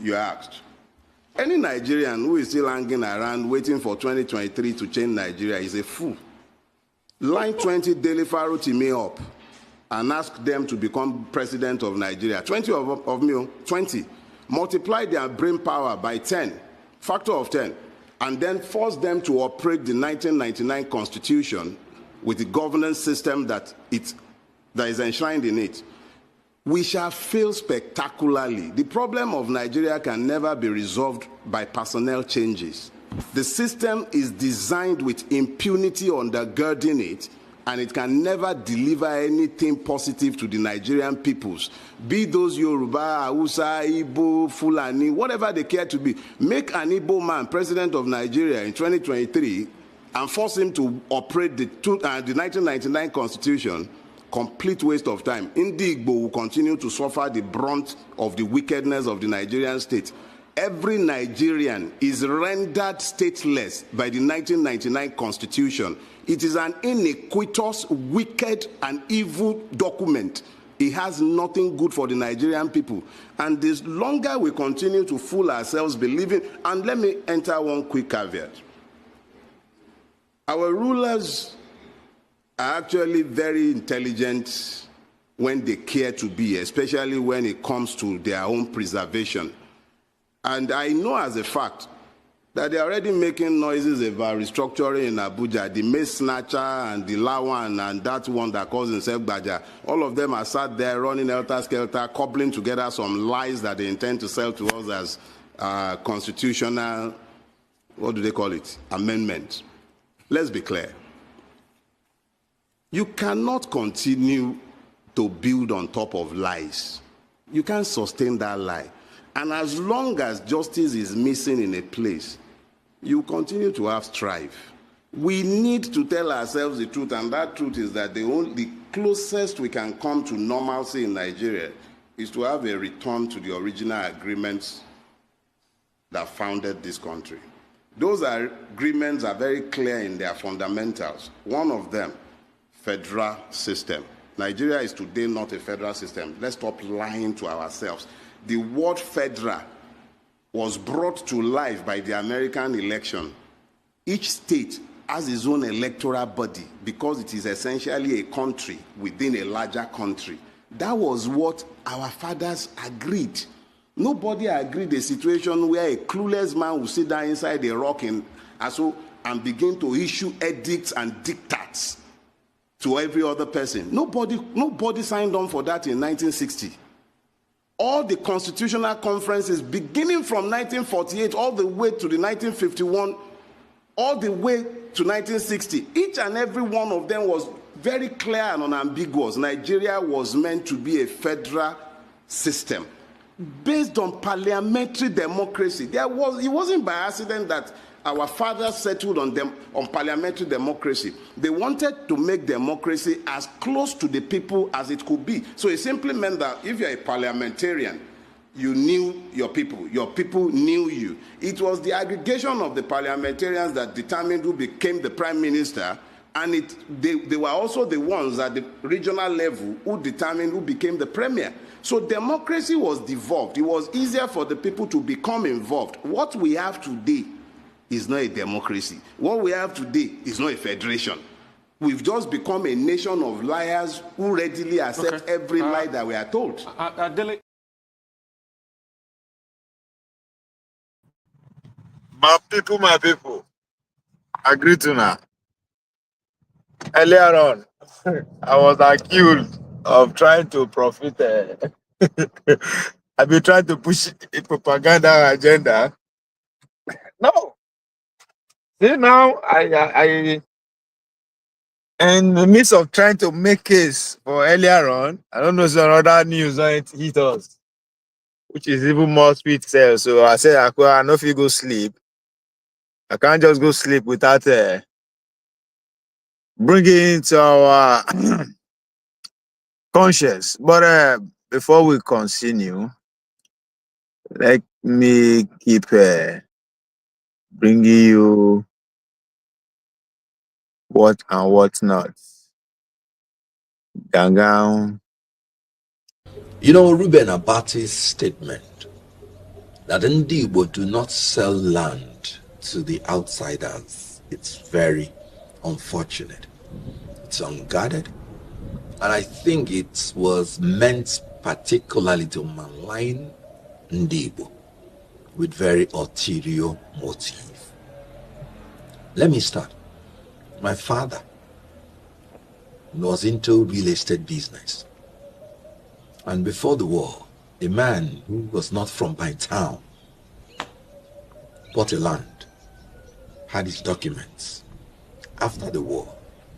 you asked. Any Nigerian who is still hanging around waiting for 2023 to change Nigeria is a fool. Line 20 Dele Farotimi up and ask them to become president of Nigeria. 20 of me, 20. Multiply their brain power by 10, factor of 10, and then force them to operate the 1999 Constitution with the governance system that is enshrined in it. We shall fail spectacularly. The problem of Nigeria can never be resolved by personnel changes. The system is designed with impunity undergirding it, and it can never deliver anything positive to the Nigerian peoples. Be those Yoruba, Hausa, Igbo, Fulani, whatever they care to be. Make an Igbo man president of Nigeria in 2023 and force him to operate the 1999 Constitution. Complete waste of time. Igbo will continue to suffer the brunt of the wickedness of the Nigerian state. Every Nigerian is rendered stateless by the 1999 Constitution. It is an iniquitous, wicked, and evil document. It has nothing good for the Nigerian people. And the longer we continue to fool ourselves believing, and let me enter one quick caveat. Our rulers are actually very intelligent when they care to be, especially when it comes to their own preservation. And I know as a fact that they're already making noises about restructuring in Abuja. The Mace Snatcher and the Lawan and that one that calls himself Baja, all of them are sat there running helter-skelter, cobbling together some lies that they intend to sell to us as constitutional, what do they call it, amendment. Let's be clear. You cannot continue to build on top of lies. You can't sustain that lie. And as long as justice is missing in a place, you continue to have strife. We need to tell ourselves the truth, and that truth is that the closest we can come to normalcy in Nigeria is to have a return to the original agreements that founded this country. Those agreements are very clear in their fundamentals. One of them, federal system. Nigeria is today not a federal system. Let's stop lying to ourselves. The word federal was brought to life by the American election. Each state has its own electoral body because it is essentially a country within a larger country. That was what our fathers agreed. Nobody agreed a situation where a clueless man will sit down inside a rock and begin to issue edicts and diktats to every other person. Nobody signed on for that in 1960. All the constitutional conferences, beginning from 1948 all the way to the 1951, all the way to 1960, each and every one of them was very clear and unambiguous. Nigeria was meant to be a federal system based on parliamentary democracy. It wasn't by accident that our fathers settled on parliamentary democracy. They wanted to make democracy as close to the people as it could be. So it simply meant that if you're a parliamentarian, you knew your people knew you. It was the aggregation of the parliamentarians that determined who became the prime minister, and they were also the ones at the regional level who determined who became the premier. So democracy was devolved. It was easier for the people to become involved. What we have today is not a democracy. What we have today is not a federation. We've just become a nation of liars who readily accept every lie that we are told. My people, agree to now. Earlier on, I was accused of trying to profit. I've been trying to push a propaganda agenda. No. See, now I in the midst of trying to make case for earlier on, I don't know if other news on it hit us, which is even more sweet sales. So I said, I know if you go sleep, I can't just go sleep without bringing it to our conscience. But before we continue, let me keep bringing you what and what not. Gangan. You know, Ruben Abati's statement that Ndi Igbo do not sell land to the outsiders. It's very unfortunate. It's unguarded. And I think it was meant particularly to malign Ndi Igbo with very ulterior motive. Let me start. My father was into real estate business. And before the war, a man who was not from my town bought a land, had his documents. After the war,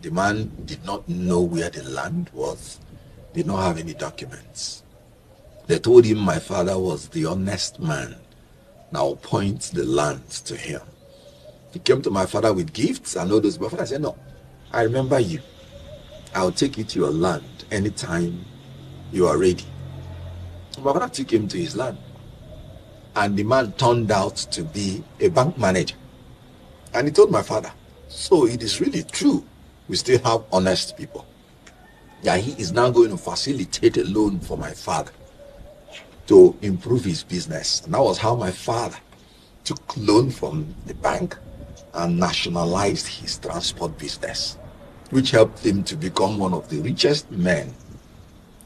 the man did not know where the land was, did not have any documents. They told him my father was the honest man. Now point the land to him. He came to my father with gifts and all those. My father said, no, I remember you. I'll take you to your land anytime you are ready. My father took him to his land. And the man turned out to be a bank manager. And he told my father, so it is really true. We still have honest people. Yeah, he is now going to facilitate a loan for my father to improve his business. And that was how my father took loan from the bank and nationalized his transport business, which helped him to become one of the richest men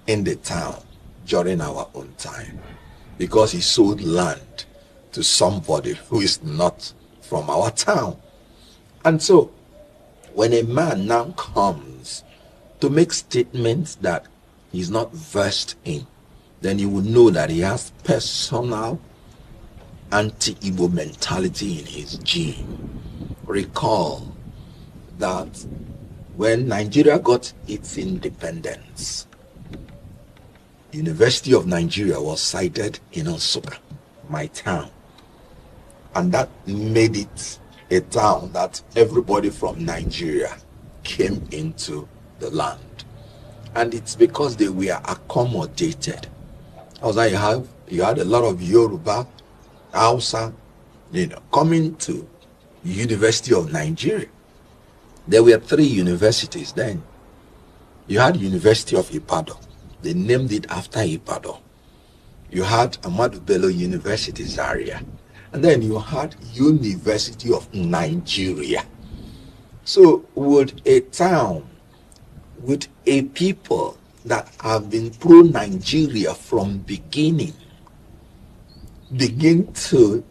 in the town during our own time, because he sold land to somebody who is not from our town. And so when a man now comes to make statements that he's not versed in, then you will know that he has personal anti-Igbo mentality in his gene. Recall that when Nigeria got its independence, University of Nigeria was sited in Nsukka, my town. And that made it a town that everybody from Nigeria came into the land. And it's because they were accommodated. Also, you had a lot of Yoruba, Hausa, coming to University of Nigeria. There were 3 universities then. You had University of Ibadan. They named it after Ibadan. You had Ahmadu Bello University, Zaria. And then you had University of Nigeria. So would a town with a people that have been pro-Nigeria from beginning begin to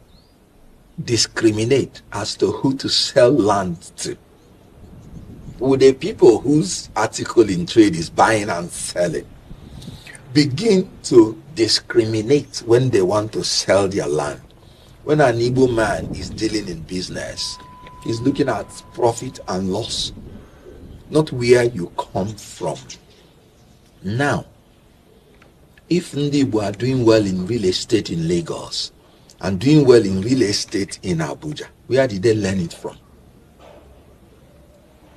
discriminate as to who to sell land to? Would a people whose article in trade is buying and selling begin to discriminate when they want to sell their land? When an Igbo man is dealing in business, he's looking at profit and loss, not where you come from. Now, if Ndi Igbo are doing well in real estate in Lagos and doing well in real estate in Abuja, where did they learn it from?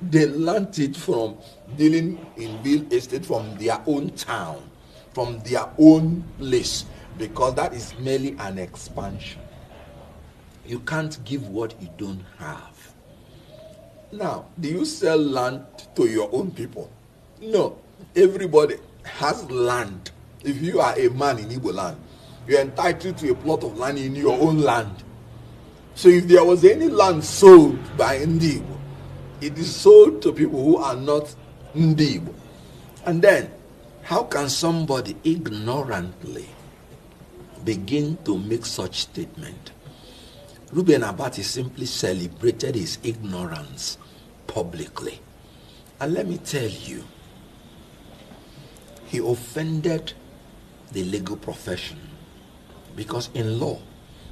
They learned it from dealing in real estate from their own town, from their own place, because that is merely an expansion. You can't give what you don't have. Now, do you sell land to your own people? No. Everybody has land. If you are a man in Igbo land, you're entitled to a plot of land in your own land. So if there was any land sold by Ndi Igbo, it is sold to people who are not Ndi Igbo. And then, how can somebody ignorantly begin to make such statement? Reuben Abati simply celebrated his ignorance publicly. And let me tell you, he offended the legal profession, because in law,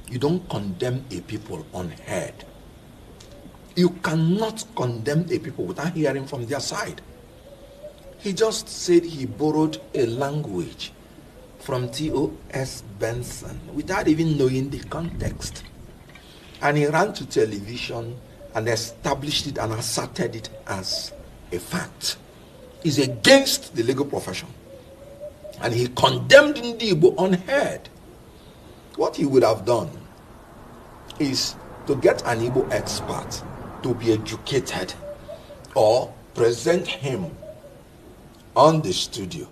you don't condemn a people unheard. You cannot condemn a people without hearing from their side. He just said he borrowed a language from T.O.S. Benson without even knowing the context. And he ran to television and established it and asserted it as a fact. It's against the legal profession. And he condemned Ndi Igbo unheard. What he would have done is to get an Igbo expert to be educated or present him on the studio.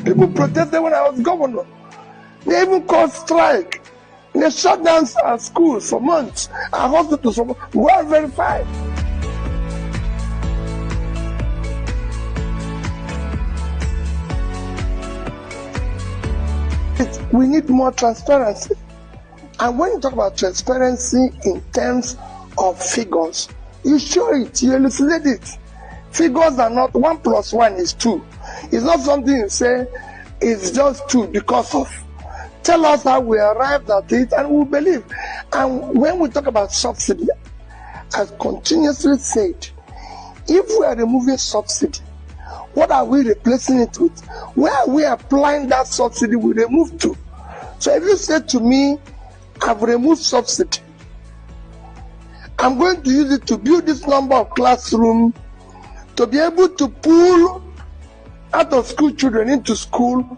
People protested when I was governor. They even called strike. They shut down our schools for months, our hospitals for months, well verified. We need more transparency. And when you talk about transparency in terms of figures, you show it, you elucidate it. Figures are not 1 + 1 is 2. It's not something you say it's just 2 because of. Tell us how we arrived at it and we'll believe. And when we talk about subsidy, I've continuously said, if we are removing subsidy, what are we replacing it with? Where are we applying that subsidy we removed to? So if you say to me, I've removed subsidy, I'm going to use it to build this number of classrooms, to be able to pull out of school children into school,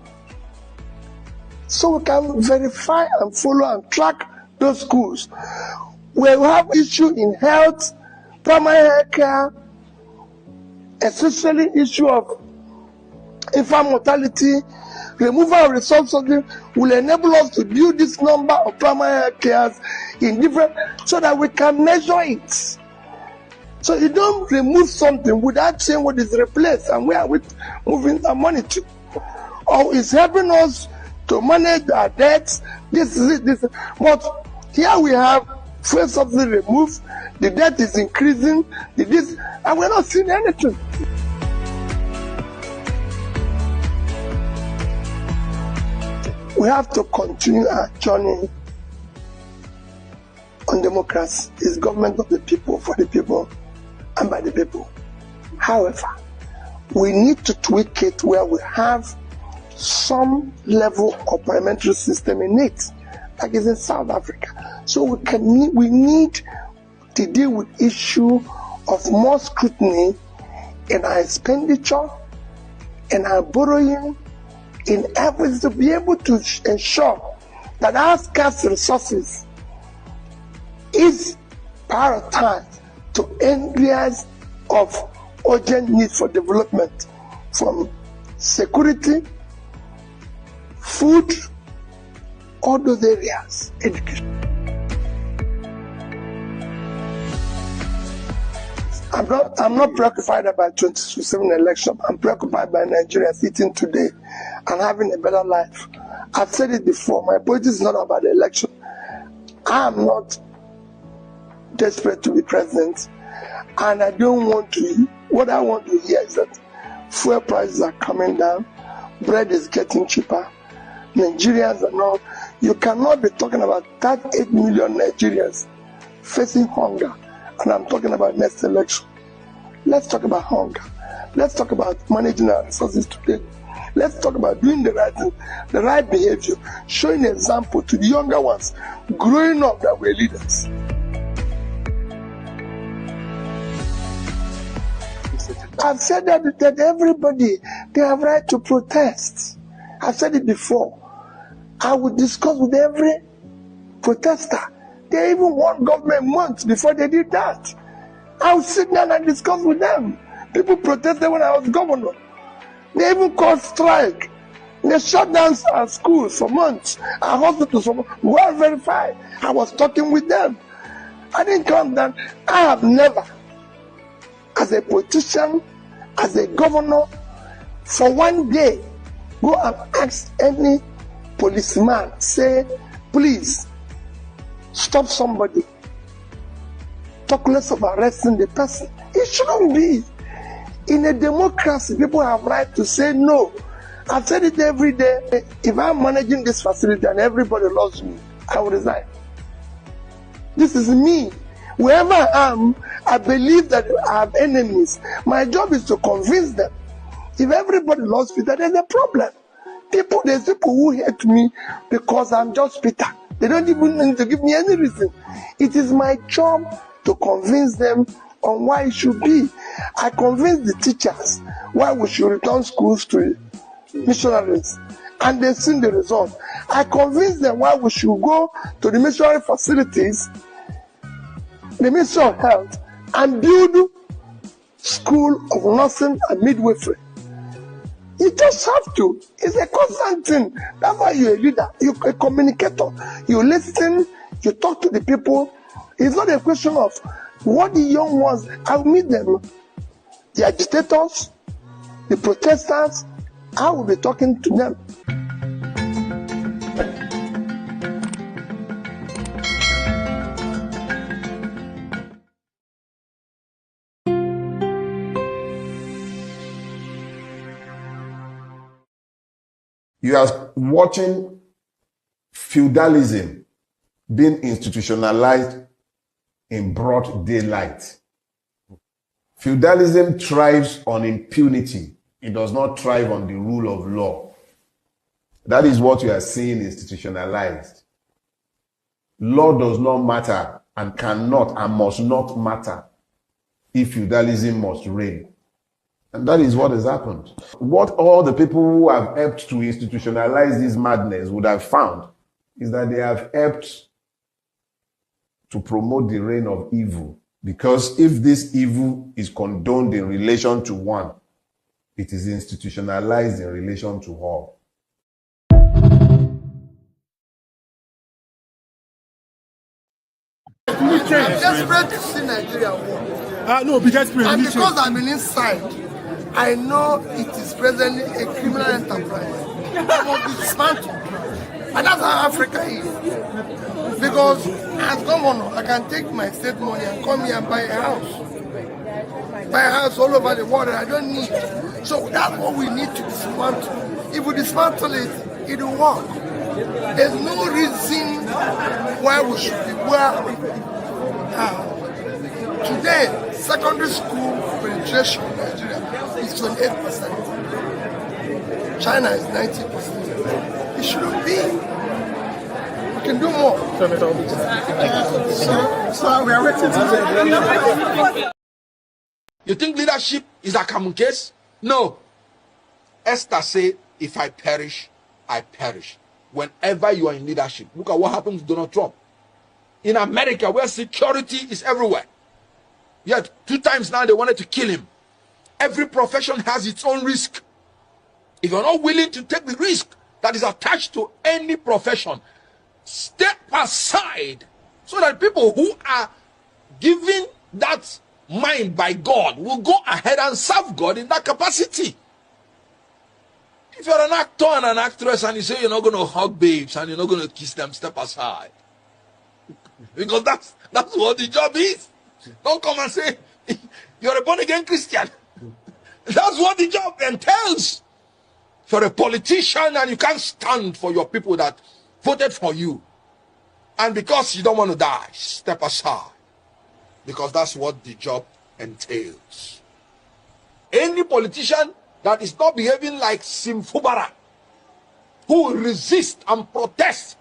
so we can verify and follow and track those schools. We have issue in health, primary health care, especially issue of infant mortality. Removal of the subsidy will enable us to build this number of primary health cares in different, so that we can measure it. So you don't remove something without saying what is replaced and where are we moving our money to. Or it's helping us to manage our debts. This is it. But here we have fuel subsidy removed, the debt is increasing, and we're not seeing anything. We have to continue our journey on democracy. It's government of the people, for the people, and by the people. However, we need to tweak it where we have some level of parliamentary system in it, like it's in South Africa. So we need to deal with issue of more scrutiny in our expenditure, in our borrowing, in efforts to be able to ensure that our scarce resources is prioritized to areas of urgent need for development, from security, food, all those areas, education. I'm not preoccupied about 2027 election. I'm preoccupied by Nigerians eating today and having a better life. I've said it before, my politics is not about the election. I am not desperate to be president, and I don't want to. What I want to hear is that fuel prices are coming down, bread is getting cheaper, Nigerians are not. You cannot be talking about 38 million Nigerians facing hunger, and I'm talking about next election. Let's talk about hunger. Let's talk about managing our resources today. Let's talk about doing the right thing, the right behavior, showing example to the younger ones, growing up that we're leaders. I've said that everybody, they have right to protest. I've said it before. I would discuss with every protester. They even won government months before they did that. I would sit down and discuss with them. People protested when I was governor. They even called strike. They shut down our schools for months, our hospitals for months, well verified. I was talking with them. I didn't come down. I have never, as a politician, as a governor, for one day, go and ask any policeman, say, please, stop somebody. Talk less of arresting the person. It shouldn't be. In a democracy, people have right to say no. I've said it every day. If I'm managing this facility and everybody loves me, I will resign. This is me. Wherever I am, I believe that I have enemies. My job is to convince them. If everybody loves Peter, there's a problem. There's people who hate me because I'm just Peter. They don't even need to give me any reason. It is my job to convince them on why it should be. I convince the teachers why we should return schools to missionaries, and they've seen the result. I convince them why we should go to the missionary facilities, the Ministry of Health, and build school of nursing and midwifery. You just have to. It's a constant thing. That's why you're a leader. You're a communicator. You listen. You talk to the people. It's not a question of what the young ones. I'll meet them. The agitators, the protesters. I will be talking to them. You are watching feudalism being institutionalized in broad daylight. Feudalism thrives on impunity. It does not thrive on the rule of law. That is what you are seeing institutionalized. Law does not matter and cannot and must not matter if feudalism must reign. And that is what has happened. What all the people who have helped to institutionalize this madness would have found is that they have helped to promote the reign of evil. Because if this evil is condoned in relation to one, it is institutionalized in relation to all. I'm desperate to see Nigeria war. No, be desperate. And because I'm inside, I know it is presently a criminal enterprise. I must be dismantled. And that's how Africa is. Because as governor, I can take my state money and come here and buy a house. Buy a house all over the world that I don't need. So that's what we need to dismantle. If we dismantle it, it will work. There's no reason why we should be where we are. Today, secondary school penetration in Nigeria is 28%. China is 90%. It shouldn't be. We can do more. So we are waiting. You think leadership is a common case? No. Esther said, if I perish, I perish. Whenever you are in leadership, look at what happened to Donald Trump. In America, where security is everywhere. Yet 2 times now they wanted to kill him. Every profession has its own risk. If you're not willing to take the risk that is attached to any profession, step aside so that people who are given that mind by God will go ahead and serve God in that capacity. If you're an actor and an actress and you say you're not going to hug babes and you're not going to kiss them, step aside. Because that's what the job is. Don't come and say you're a born-again Christian. That's what the job entails. If you're a politician and you can't stand for your people that voted for you, and because you don't want to die, step aside. Because that's what the job entails. Any politician that is not behaving like Simfubara, who will resist and protest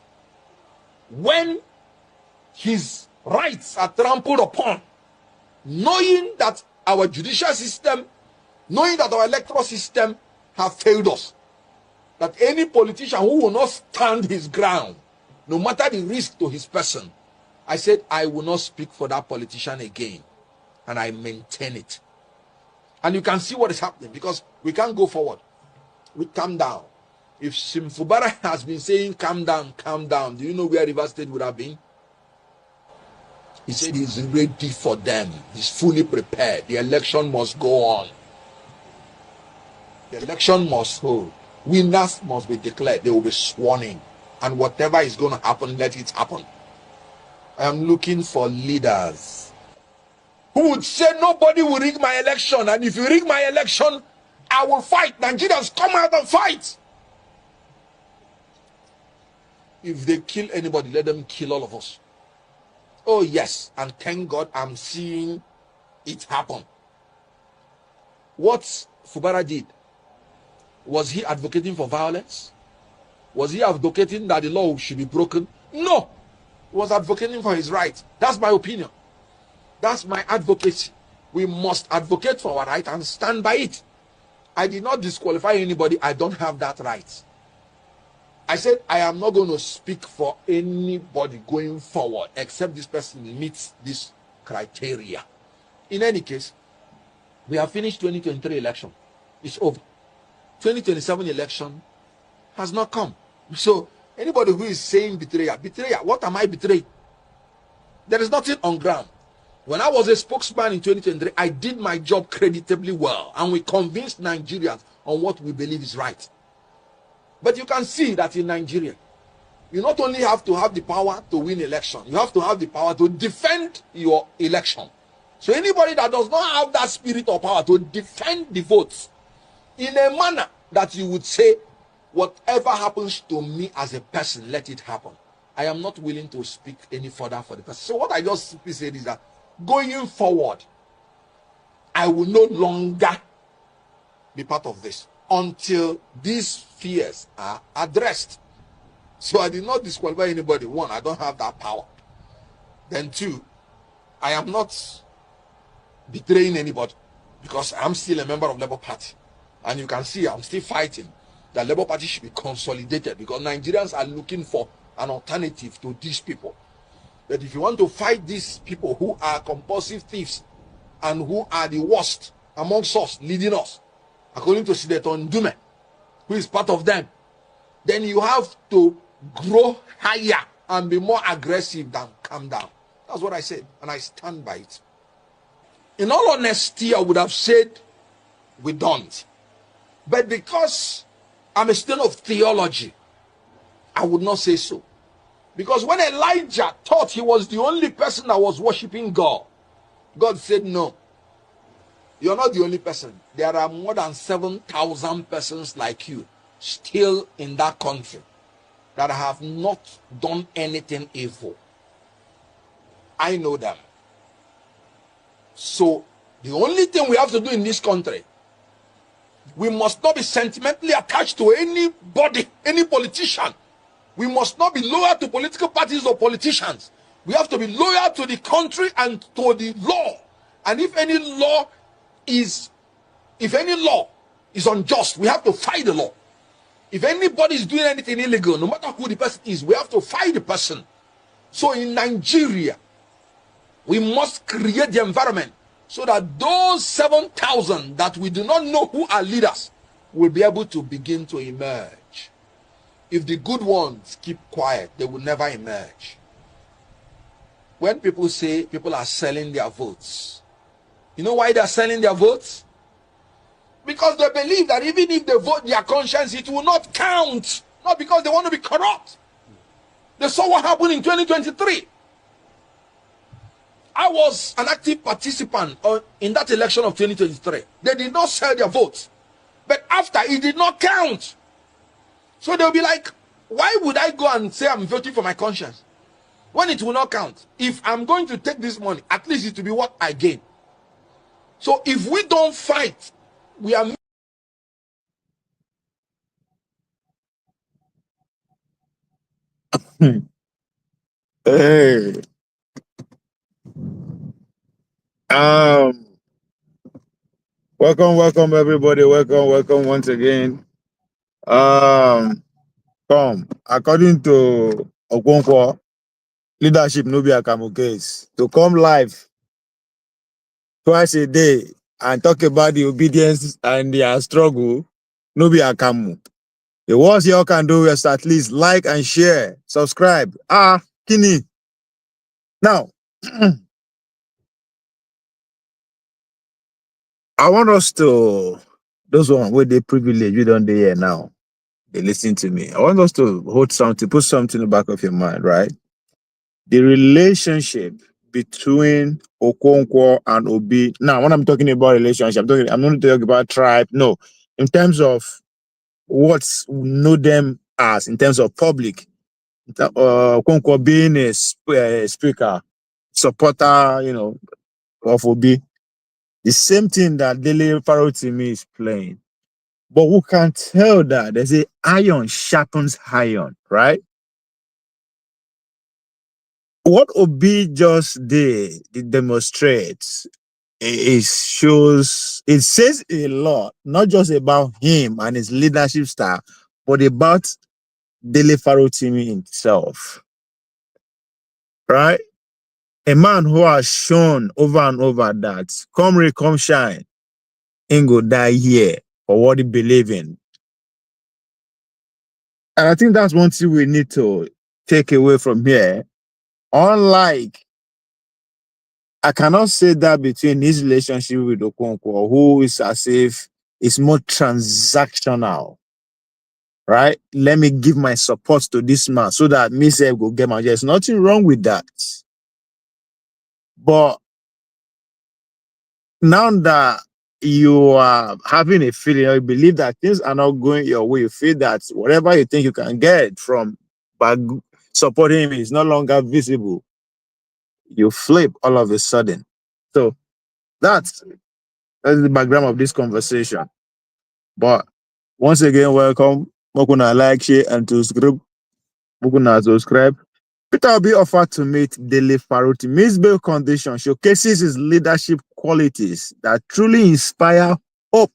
when his rights are trampled upon, knowing that our judicial system, knowing that our electoral system have failed us, that any politician who will not stand his ground, no matter the risk to his person, I said I will not speak for that politician again, and I maintain it. And you can see what is happening, because we can't go forward. We calm down. If Simfubara has been saying calm down, do you know where Rivers State would have been? He said he's ready for them. He's fully prepared. The election must go on. The election must hold. Winners must be declared. They will be sworn in. And whatever is going to happen, let it happen. I am looking for leaders who would say nobody will rig my election. And if you rig my election, I will fight. Nigerians, come out and fight. If they kill anybody, let them kill all of us. Oh yes, and thank God I'm seeing it happen. What Fubara did, was he advocating for violence? Was he advocating that the law should be broken? No, he was advocating for his right. That's my opinion. That's my advocacy. We must advocate for our right and stand by it. I did not disqualify anybody. I don't have that right. I said I am not going to speak for anybody going forward except this person meets this criteria. In any case, we have finished 2023 election. It's over. 2027 election has not come. So anybody who is saying betrayal, what am I betraying? There is nothing on ground. When I was a spokesman in 2023, I did my job creditably well, and we convinced Nigerians on what we believe is right. But you can see that in Nigeria, you not only have to have the power to win election, you have to have the power to defend your election. So anybody that does not have that spirit or power to defend the votes in a manner that you would say, whatever happens to me as a person, let it happen, I am not willing to speak any further for the person. So what I just simply said is that going forward, I will no longer be part of this until these fears are addressed. So I did not disqualify anybody. One, I don't have that power. Then two, I am not betraying anybody because I'm still a member of Labour Party. And you can see I'm still fighting that Labour Party should be consolidated because Nigerians are looking for an alternative to these people. That if you want to fight these people who are compulsive thieves and who are the worst amongst us, leading us, according to Senator Ndume, who is part of them, then you have to grow higher and be more aggressive than calm down. That's what I said, and I stand by it. In all honesty, I would have said we don't. But because I'm a student of theology, I would not say so. Because when Elijah thought he was the only person that was worshiping God, God said, no, you're not the only person. There are more than 7,000 persons like you still in that country that have not done anything evil. I know them. So the only thing we have to do in this country, we must not be sentimentally attached to anybody, any politician. We must not be loyal to political parties or politicians. We have to be loyal to the country and to the law. And if any law is unjust, we have to fight the law. If anybody is doing anything illegal, no matter who the person is, we have to fight the person. So in Nigeria, we must create the environment so that those 7,000 that we do not know who are leaders will be able to begin to emerge. If the good ones keep quiet, they will never emerge. When people say people are selling their votes, you know why they are selling their votes? Because they believe that even if they vote their conscience, it will not count. Not because they want to be corrupt. They saw what happened in 2023. I was an active participant in that election of 2023. They did not sell their votes. But after, it did not count. So they'll be like, why would I go and say I'm voting for my conscience when it will not count? If I'm going to take this money, at least it will be what I gain. So if we don't fight, we are... Hey, welcome everybody. Welcome once again. Come, according to Okonkwo, leadership no be Akamu case. To come live twice a day and talk about the obedience and their struggle, no be Akamu. The worst you can do is at least like and share, subscribe. Kini. Now, I want us to, those one with the privilege we don't do here now, they listen to me. I want us to hold something, put something in the back of your mind, right? The relationship between Okonkwo and Obi. Now, when I'm talking about relationship, I'm not talking about tribe. No, in terms of what we know them as, in terms of public. Okonkwo being a speaker, supporter, of Obi. The same thing that Dele Farotimi is playing. But who can tell that? There's a iron sharpens iron, right? What Obi just did, it demonstrates, it says a lot, not just about him and his leadership style, but about Dele Farotimi himself, right? A man who has shown over and over that come rain, come shine, ain't go die here for what he believe in. And I think that's one thing we need to take away from here. Unlike, I cannot say that between his relationship with Okonkwo, who is as if it's more transactional, right? Let me give my support to this man so that me say go get my. There's nothing wrong with that. But now that you are having a feeling or you believe that things are not going your way, you feel that whatever you think you can get from by supporting him is no longer visible, you flip all of a sudden. So that's the background of this conversation. But once again, welcome. Mokuna like, share, and to subscribe. Mokuna subscribe. Peter will be offered to meet Dele Farotimi. His bail condition showcases his leadership qualities that truly inspire hope.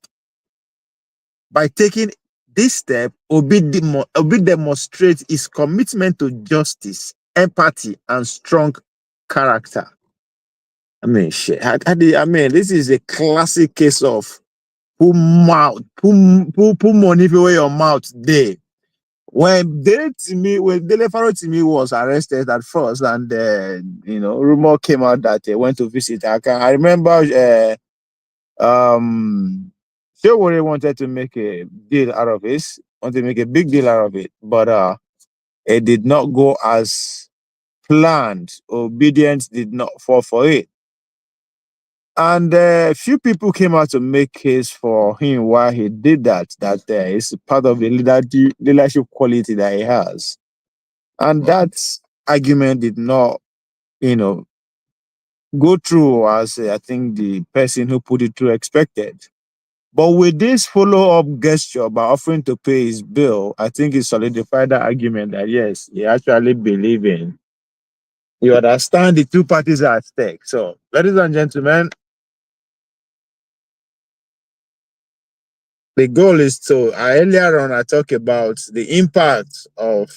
By taking this step, Obi demonstrates his commitment to justice, empathy, and strong character. I mean, shit. I mean, this is a classic case of put money where your mouth there. When Dele Farotimi was arrested at first, and rumor came out that he went to visit Aka. I remember Shewore wanted to make a deal out of this, wanted to make a big deal out of it, but it did not go as planned. Obedience did not fall for it. And a few people came out to make case for him why he did that, it's part of the leadership quality that he has. And that argument did not, go through as I think the person who put it through expected. But with this follow-up gesture by offering to pay his bill, I think it solidified the argument that yes, he actually believes in. You understand the two parties are at stake. So, ladies and gentlemen, the goal is to, earlier on, I talked about the impact of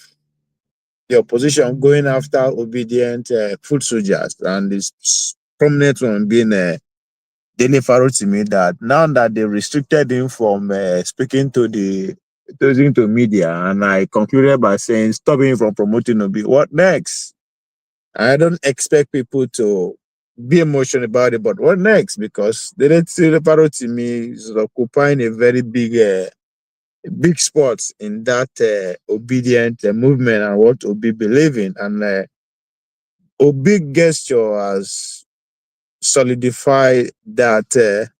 the opposition going after obedient foot soldiers, and this prominent one being Dele Farotimi, that now that they restricted him from speaking to media, and I concluded by saying, stop him from promoting Obi. What next? I don't expect people to be emotional about it, but what next? Because Dele Farotimi is occupying a very big spot in that obedient movement and what Obi believe in. And Obi gesture has solidified that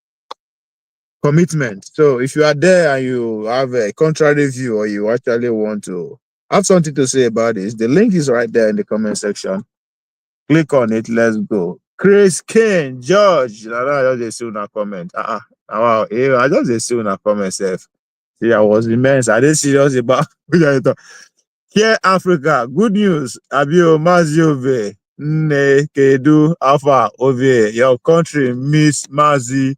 commitment. So if you are there and you have a contrary view, or you actually want to have something to say about this, the link is right there in the comment section. Click on it. Let's go. Chris Kane, George. I just see una comment. Wow. I just see una comment, self. See, I was immense. I didn't serious about here, Africa. Good news. Abio Maziove. Ne Kedu Alpha Ove. Your country miss Mazi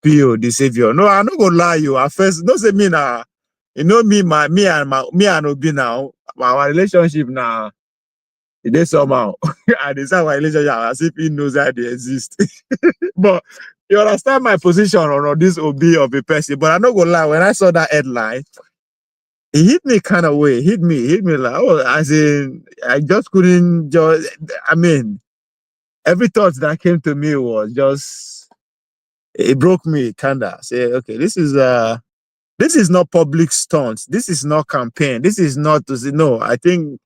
Pio, the savior. No, I'm not gonna lie you. At first, don't say me now. You know me and Obi now. Our relationship now. It is somehow. I decide my relationship as if he knows that they exist. But you understand my position on this Obi of a person. But I'm not gonna lie, when I saw that headline, it hit me kind of way. Hit me like, oh, as in, I just couldn't I mean, every thought that came to me was just, it broke me kinda. Say, okay, this is not public stunt. This is not campaign. This is not no. I think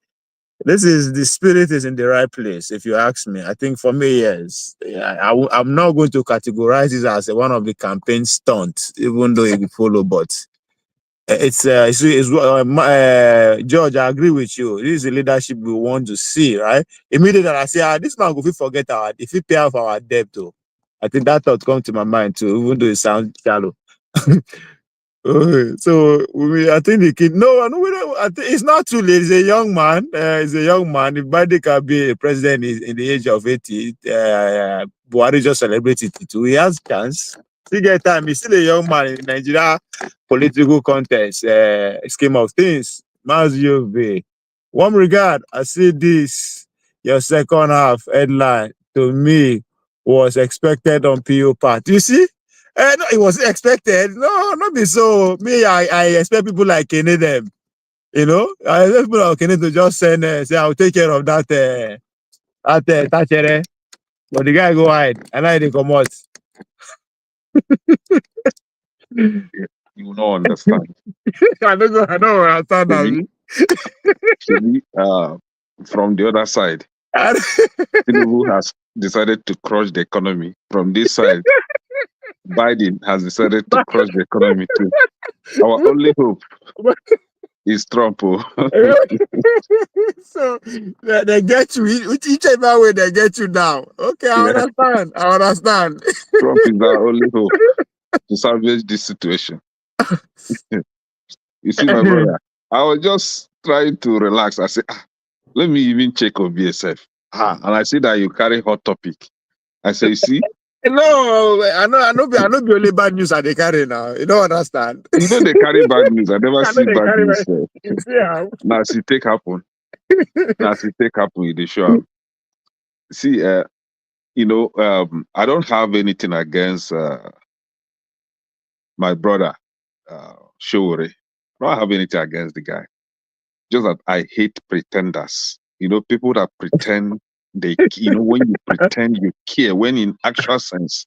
this is the spirit is in the right place. If you ask me, I think for me, yes. I'm not going to categorize this as one of the campaign stunts, even though you follow. But George, I agree with you. This is the leadership we want to see, right? Immediately I say, this man will forget if he pay off our debt, too. I think that thought come to my mind too, even though it sounds shallow. Okay, so I think the kid. No, I think it's not too late. He's a young man. He's a young man. If Biden can be a president in the age of 80, Buhari just celebrated it too. He has chance. Still get time. He's still a young man in Nigeria political contest scheme of things. Mazi, warm regard. I see this. Your second half headline to me was expected on PO part. You see? No, it was expected. No, not be so. Me, I expect people like Kene them. You know, I just put okay to just send say I'll take care of that that but the guy go hide and I they come out. You will not understand. I don't understand Maybe, that. from the other side, Tinubu has decided to crush the economy. From this side, Biden has decided to crush the economy too. Our only hope is Trump. Oh. So they get you whichever way they get you down. Okay, I Yeah, understand. Trump is our only hope to salvage this situation. You see, my brother, I was just trying to relax. I said, let me even check on BSF. And I see that you carry hot topic. I say, you see, No, I know be only bad news I they carry now. You don't understand. you know they carry bad news. I never I know see they bad carry news. you see how Now, as it take happen. Now, as it take happen, you dey show am. See, I don't have anything against my brother, Showore. I don't have anything against the guy. Just that I hate pretenders. You know, people that pretend when you pretend you care, when in actual sense,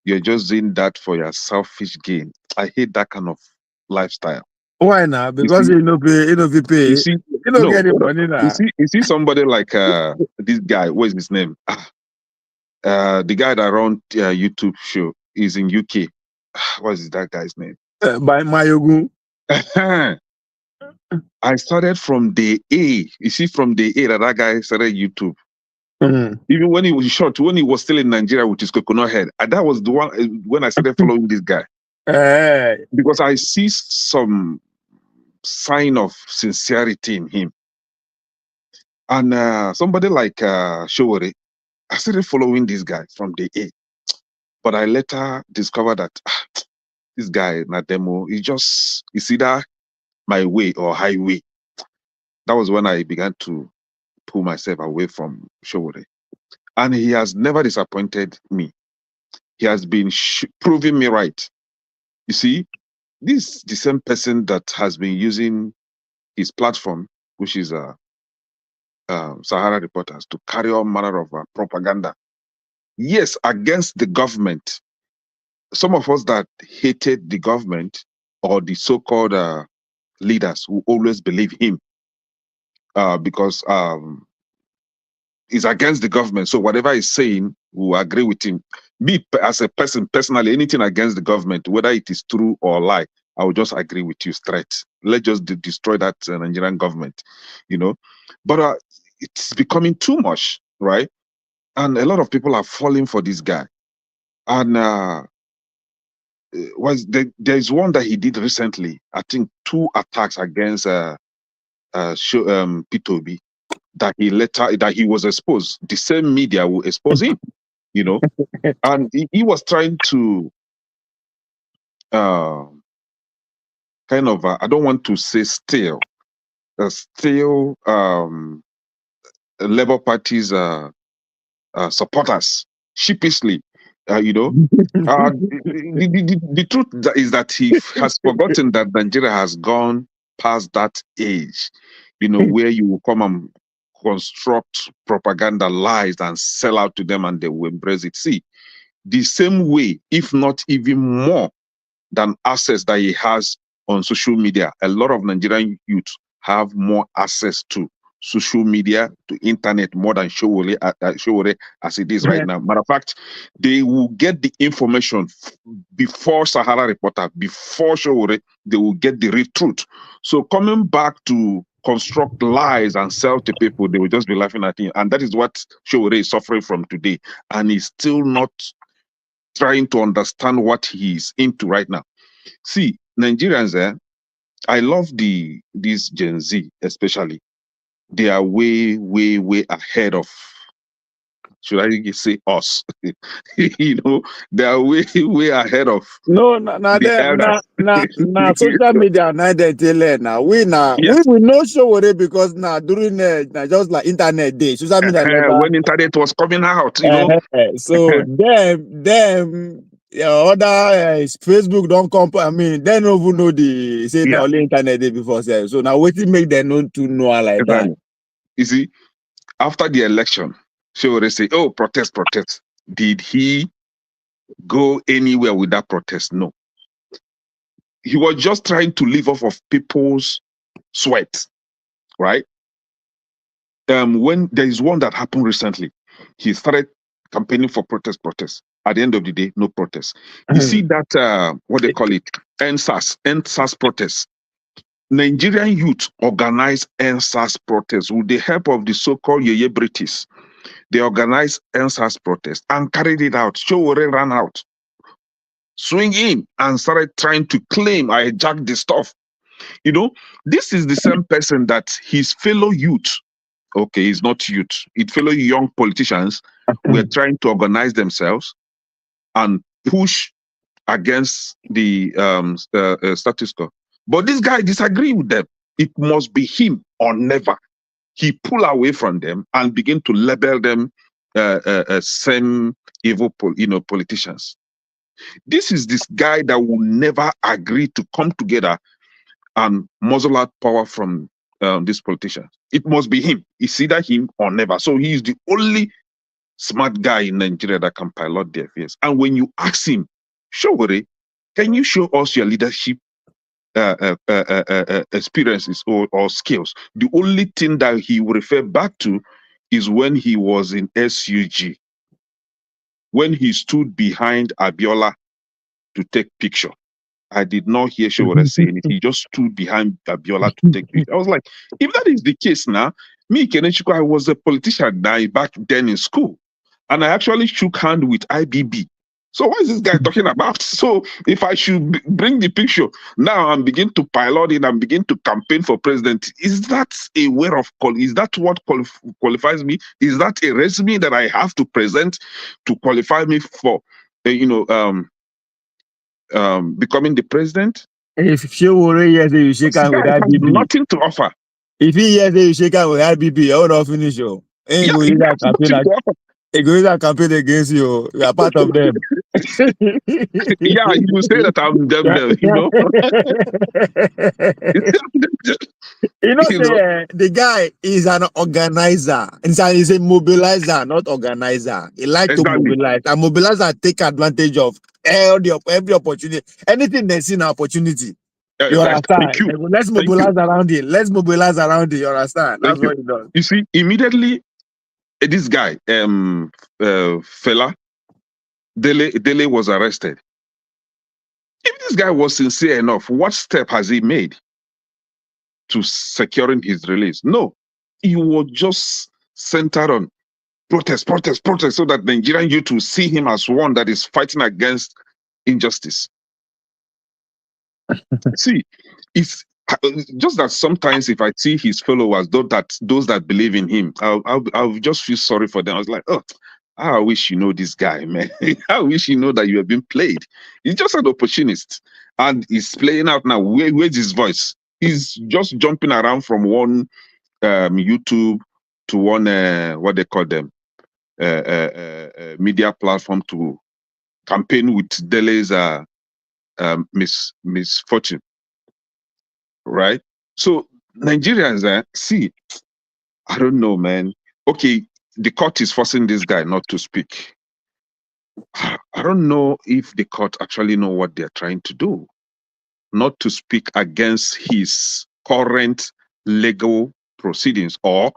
you're just doing that for your selfish gain. I hate that kind of lifestyle. Why now? You Because see, you know pay. you see, You don't no, get the hold on. money now. You see somebody like this guy, what is his name? The guy that run YouTube show is in UK. What is that guy's name? By Mayogun. I started from day A. You see, from day A that guy started YouTube. Even when he was short, when he was still in Nigeria with his coconut head, and that was the one when I started following this guy. Because I see some sign of sincerity in him. And somebody like Showore, I started following this guy from day A. But I later discovered that this guy, Nademo, it's either my way or highway. That was when I began to pull myself away from Showore. And he has never disappointed me. He has been proving me right. You see, this is the same person that has been using his platform, which is Sahara Reporters, to carry all manner of propaganda. Yes, against the government. Some of us that hated the government or the so-called leaders who always believe him because he's against the government. So whatever he's saying, we agree with him. Me, as a person, personally, anything against the government, whether it is true or lie, I will just agree with you straight. Let's just destroy that Nigerian government, But it's becoming too much, right? And a lot of people are falling for this guy. And there's one that he did recently. I think 2 attacks against P2B that he was exposed. The same media will expose him, and he was trying to kind of I don't want to say steal Labour Party's supporters sheepishly, the truth is that he has forgotten that Nigeria has gone past that age, where you will come and construct propaganda lies and sell out to them and they will embrace it. See, the same way, if not even more than access that he has on social media, a lot of Nigerian youth have more access to social media, to internet, more than Showore as it is right now. Matter of fact, they will get the information before Sahara Reporter, before Showore, they will get the real truth. So coming back to construct lies and sell to people, they will just be laughing at him. And that is what Showore is suffering from today. And he's still not trying to understand what he's into right now. See, Nigerians, I love this Gen Z especially. They are way, way, way ahead of, should I say us? They are way, way ahead of the elders. Social media now they tell now. We Yes. we know Showore because now during just like internet day, social media never When internet was coming out, so them other Facebook don't come. I mean, they don't even know the say Yeah. na only internet day before say. So now what make them not to know like that? Exactly. You see, after the election, she would say, "Oh, protest, protest." Did he go anywhere with that protest? No. He was just trying to live off of people's sweat, right? When there is one that happened recently, he started campaigning for protest. At the end of the day, no protest. You see that what they call it, NSAS protest. Nigerian youth organized NSAS protest with the help of the so-called Yeye British. They organized NSAS protest and carried it out. Showore ran out, swing in and started trying to claim I hijacked the stuff. You know, this is the same person that his fellow youth, okay, he's not youth, his fellow young politicians were trying to organize themselves and push against the status quo. But this guy disagreed with them. It must be him or never. He pull away from them and begin to label them same evil, politicians. This is this guy that will never agree to come together and muzzle out power from these politicians. It must be him. It's either him or never. So he is the only smart guy in Nigeria that can pilot the affairs. And when you ask him, Showore, can you show us your leadership experiences or skills? The only thing that he will refer back to is when he was in SUG, when he stood behind Abiola to take picture. I did not hear Showore say anything. He just stood behind Abiola to take picture. I was like, if that is the case now, me, Kenechiko, I was a politician back then in school. And I actually shook hand with IBB. So what is this guy talking about? So if I should bring the picture, now I'm beginning to pilot it and begin to campaign for president. Is that a way of is that what qualifies me? Is that a resume that I have to present to qualify me for, becoming the president? If Showore yes, you shake This hand with guy has IBB. nothing to offer. If he yes, you shake hand with IBB, I would not finish you. Ain't Yeah, go he use has that campaign. nothing to offer. He go use that campaign against you. You are part of them. Yeah, he will say that I'm them, You know, you know. say the guy is an organizer. He's a mobilizer, not organizer. He like to Exactly. mobilize. And mobilizer take advantage of every opportunity. Anything they see an opportunity. You Thank understand? you. They go, let's Thank you. mobilize around it. Let's mobilize around it. You understand? That's Thank you. what he does. You see, immediately, this guy, fella, Dele was arrested. If this guy was sincere enough, what step has he made to securing his release? No, he was just centered on protest, so that Nigerian youth will see him as one that is fighting against injustice. See, it's just that sometimes if I see his followers, those that believe in him, I'll just feel sorry for them. I was like, oh, I wish you know this guy, man. I wish you know that you have been played. He's just an opportunist, and he's playing out now. Where's his voice? He's just jumping around from one YouTube to one what they call them media platform to campaign with Dele's misfortune. Right? So Nigerians, see, I don't know, man. Okay, the court is forcing this guy not to speak. I don't know if the court actually know what they're trying to do. Not to speak against his current legal proceedings or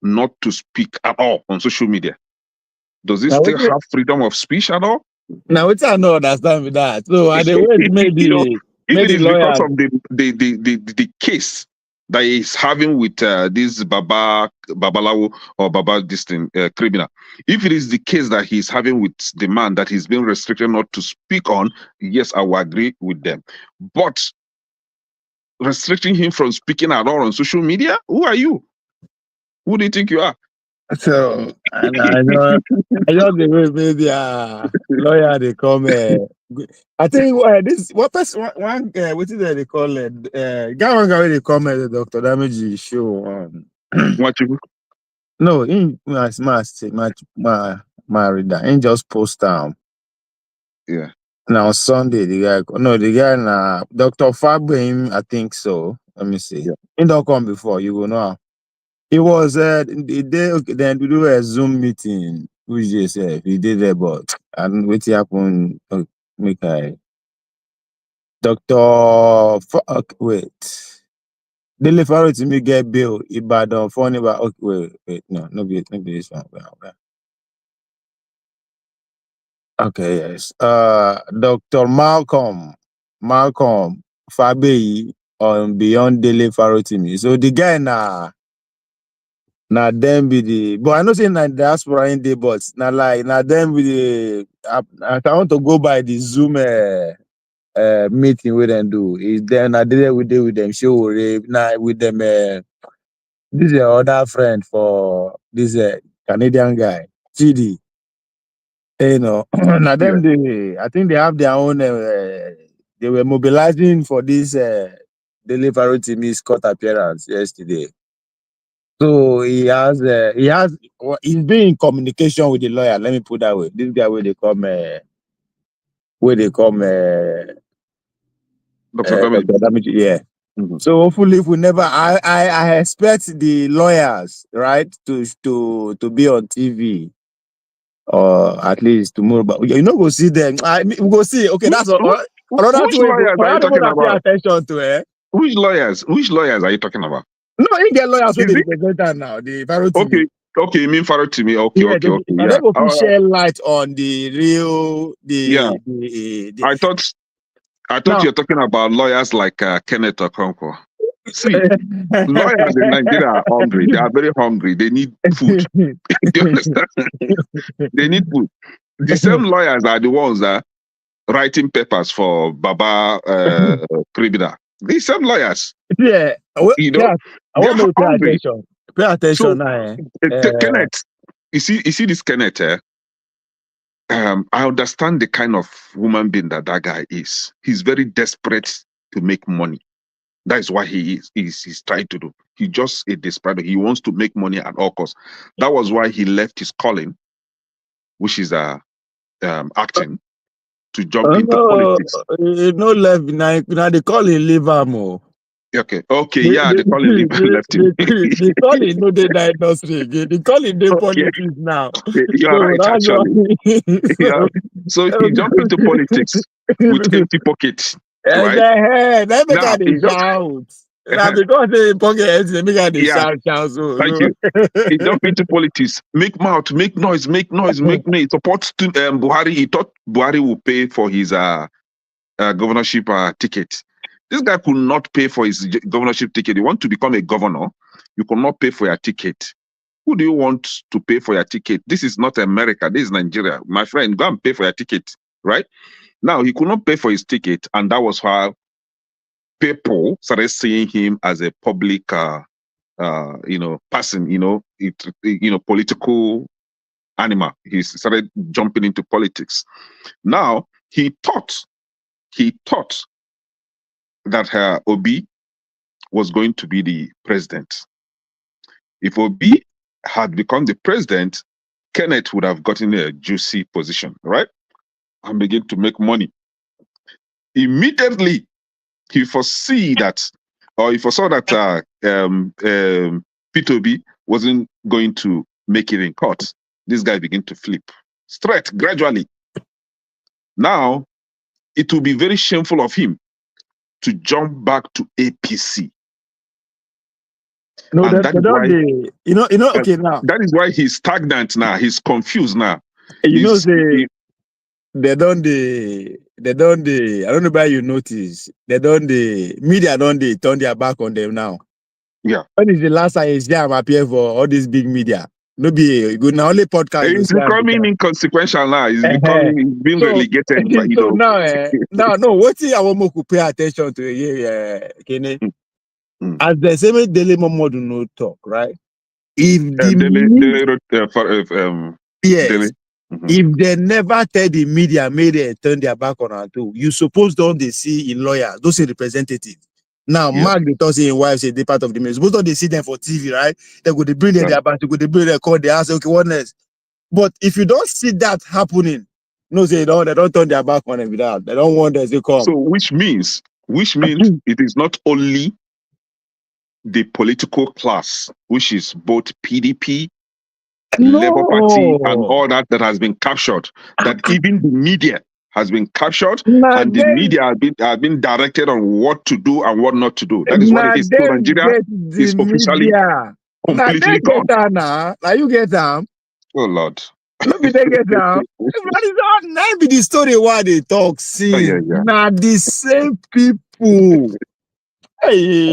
not to speak at all on social media. Does he still have freedom of speech at all? Now, which I don't understand with that. So, are the words maybe if it is lawyers because of the case that he's having with this Babalawo or Baba criminal, if it is the case that he's having with the man that he's been restricted not to speak on, yes, I will agree with them. But restricting him from speaking at all on social media, who are you? Who do you think you are? So I know I just the way media lawyer they come. I think this what person one what is that they call it? Guy one guy they come Dr. Damage show. What you? No, in my reader. In just post down. Yeah. Now Sunday, the guy na Dr. Fabim, I think so. Let me see. Yeah. He don't come before, you will know. It was the day then we do a Zoom meeting, which they said we did it, but and what happened? Make I wait. Dele Farotimi get bill. Ibadan funny, but okay, wait, no be this one. Okay, yes. Dr. Malcolm Fabeyi on Beyond Dele Farotimi. So the guy na them be the, but I know say na diaspora in the, but na them be the. I want to go by the Zoom meeting we then do. Is then I did it with them show now with them. This is your other friend for this Canadian guy, TD. You know, now them I think they have their own. They were mobilizing for this Dele Farotimi's court appearance yesterday. So he's been in communication with the lawyer. Let me put that way. This guy where they come Dr. Damage. Dr. Damage, yeah. Mhm. So hopefully, if we never, I expect the lawyers, right, to be on TV, or at least tomorrow. But you know, go see them. We go see. Okay, that's all. Another Which thing. lawyers are you talking Pay about? attention to it. Which lawyers are you talking about? No, you get lawyers with Is the it- representative now. The Farotimi. Okay, you mean Farotimi? Okay, Yeah, okay, and yeah. then we share light on the real Yeah. the I thought now. you're talking about lawyers like Kenneth Okonkwo. See, lawyers in Nigeria are hungry. They are very hungry. They need food. Do you understand? They need food. The same lawyers are the ones that are writing papers for Baba criminal. These same lawyers, Yeah, you know, I they're want to pay hungry. attention. Pay attention So, now. Kenneth, you see this Kenneth. I understand the kind of human being that guy is. He's very desperate to make money. That is what he is. He's trying to do. He just a desperate. He wants to make money at all costs. That was why he left his calling, which is acting, to jump into politics. No left now. They call him Livermore. Okay, yeah, they call him left him. They call him no they die industry. They call him the politics now. You are right, actually. Yeah. So he jumped into politics with empty pockets, right? They make Now, they shout. Now because they pocket empty, they make they Yeah. shout. So, Thank you. He jumped into politics, make mouth, make noise, support Buhari. He thought Buhari would pay for his governorship ticket. This guy could not pay for his governorship ticket. You want to become a governor, you could not pay for your ticket. Who do you want to pay for your ticket? This is not America. This is Nigeria. My friend, go and pay for your ticket, right? Now, he could not pay for his ticket, and that was how people started seeing him as a public, person, political animal. He started jumping into politics. Now, he thought that Obi was going to be the president. If Obi had become the president, Kenneth would have gotten a juicy position, right? And begin to make money. Immediately, he foresaw that P2B wasn't going to make it in court. This guy began to flip straight, gradually. Now, it will be very shameful of him to jump back to APC. No, And that is why, okay, now. that is why he's stagnant now. He's confused now. They don't I don't know why you notice. Media don't turn their back on them now. Yeah. When is the last time you see him appear for all these big media? No be good now, only podcast. He's becoming inconsequential now. He's being relegated. But, so now, what I want to pay attention to here, Kene? As the same Dele Momo do not talk, right? If Dele. If they never tell the media, may they turn their back on her too. You suppose don't they see in lawyers, those are representatives. Now, Mark the Tossy and wife say they part of the ministry. Suppose don't they see them for TV, right? They go they bring them their back, they go they bring their call, they ask, okay, what next? But if you don't see that happening, No, say they don't turn their back on him without. They don't want us to come. So which means it is not only the political class, which is both PDP, Labour Party, and all that has been captured. That even the media has been captured, and the media have been directed on what to do and what not to do. That is what it is. So Nigeria is officially completely gone. Now you get them. Oh Lord. Let me take it down. Now be the story why they talk. See, now the same people. Hey,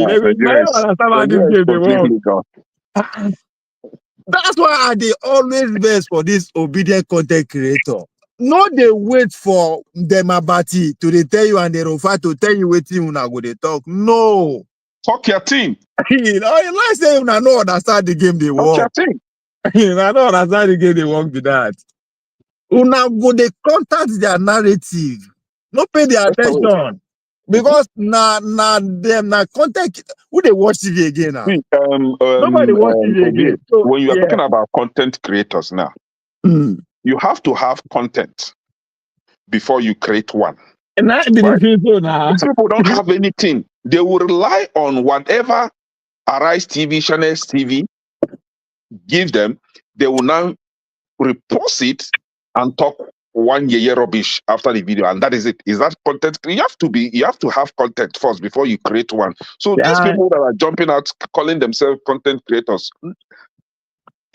that's why they always best for this obedient content creator. No, they wait for them abati to they tell you and they refer to tell you waiting when I go they talk. No. Talk your team. Let's say when I know understand the game they work. Talk your team. I don't understand the game they work with that. Una go they contact their narrative. No pay their attention. Because na content who they watch TV again now. Nobody watch TV again. So, when you are talking about content creators now, you have to have content before you create one. And right? These people don't have anything. They will rely on whatever Arise TV, Channels TV give them. They will now repost it and talk 1 year rubbish after the video, and that is it. Is that content? You have to have content first before you create one. So these people that are jumping out calling themselves content creators,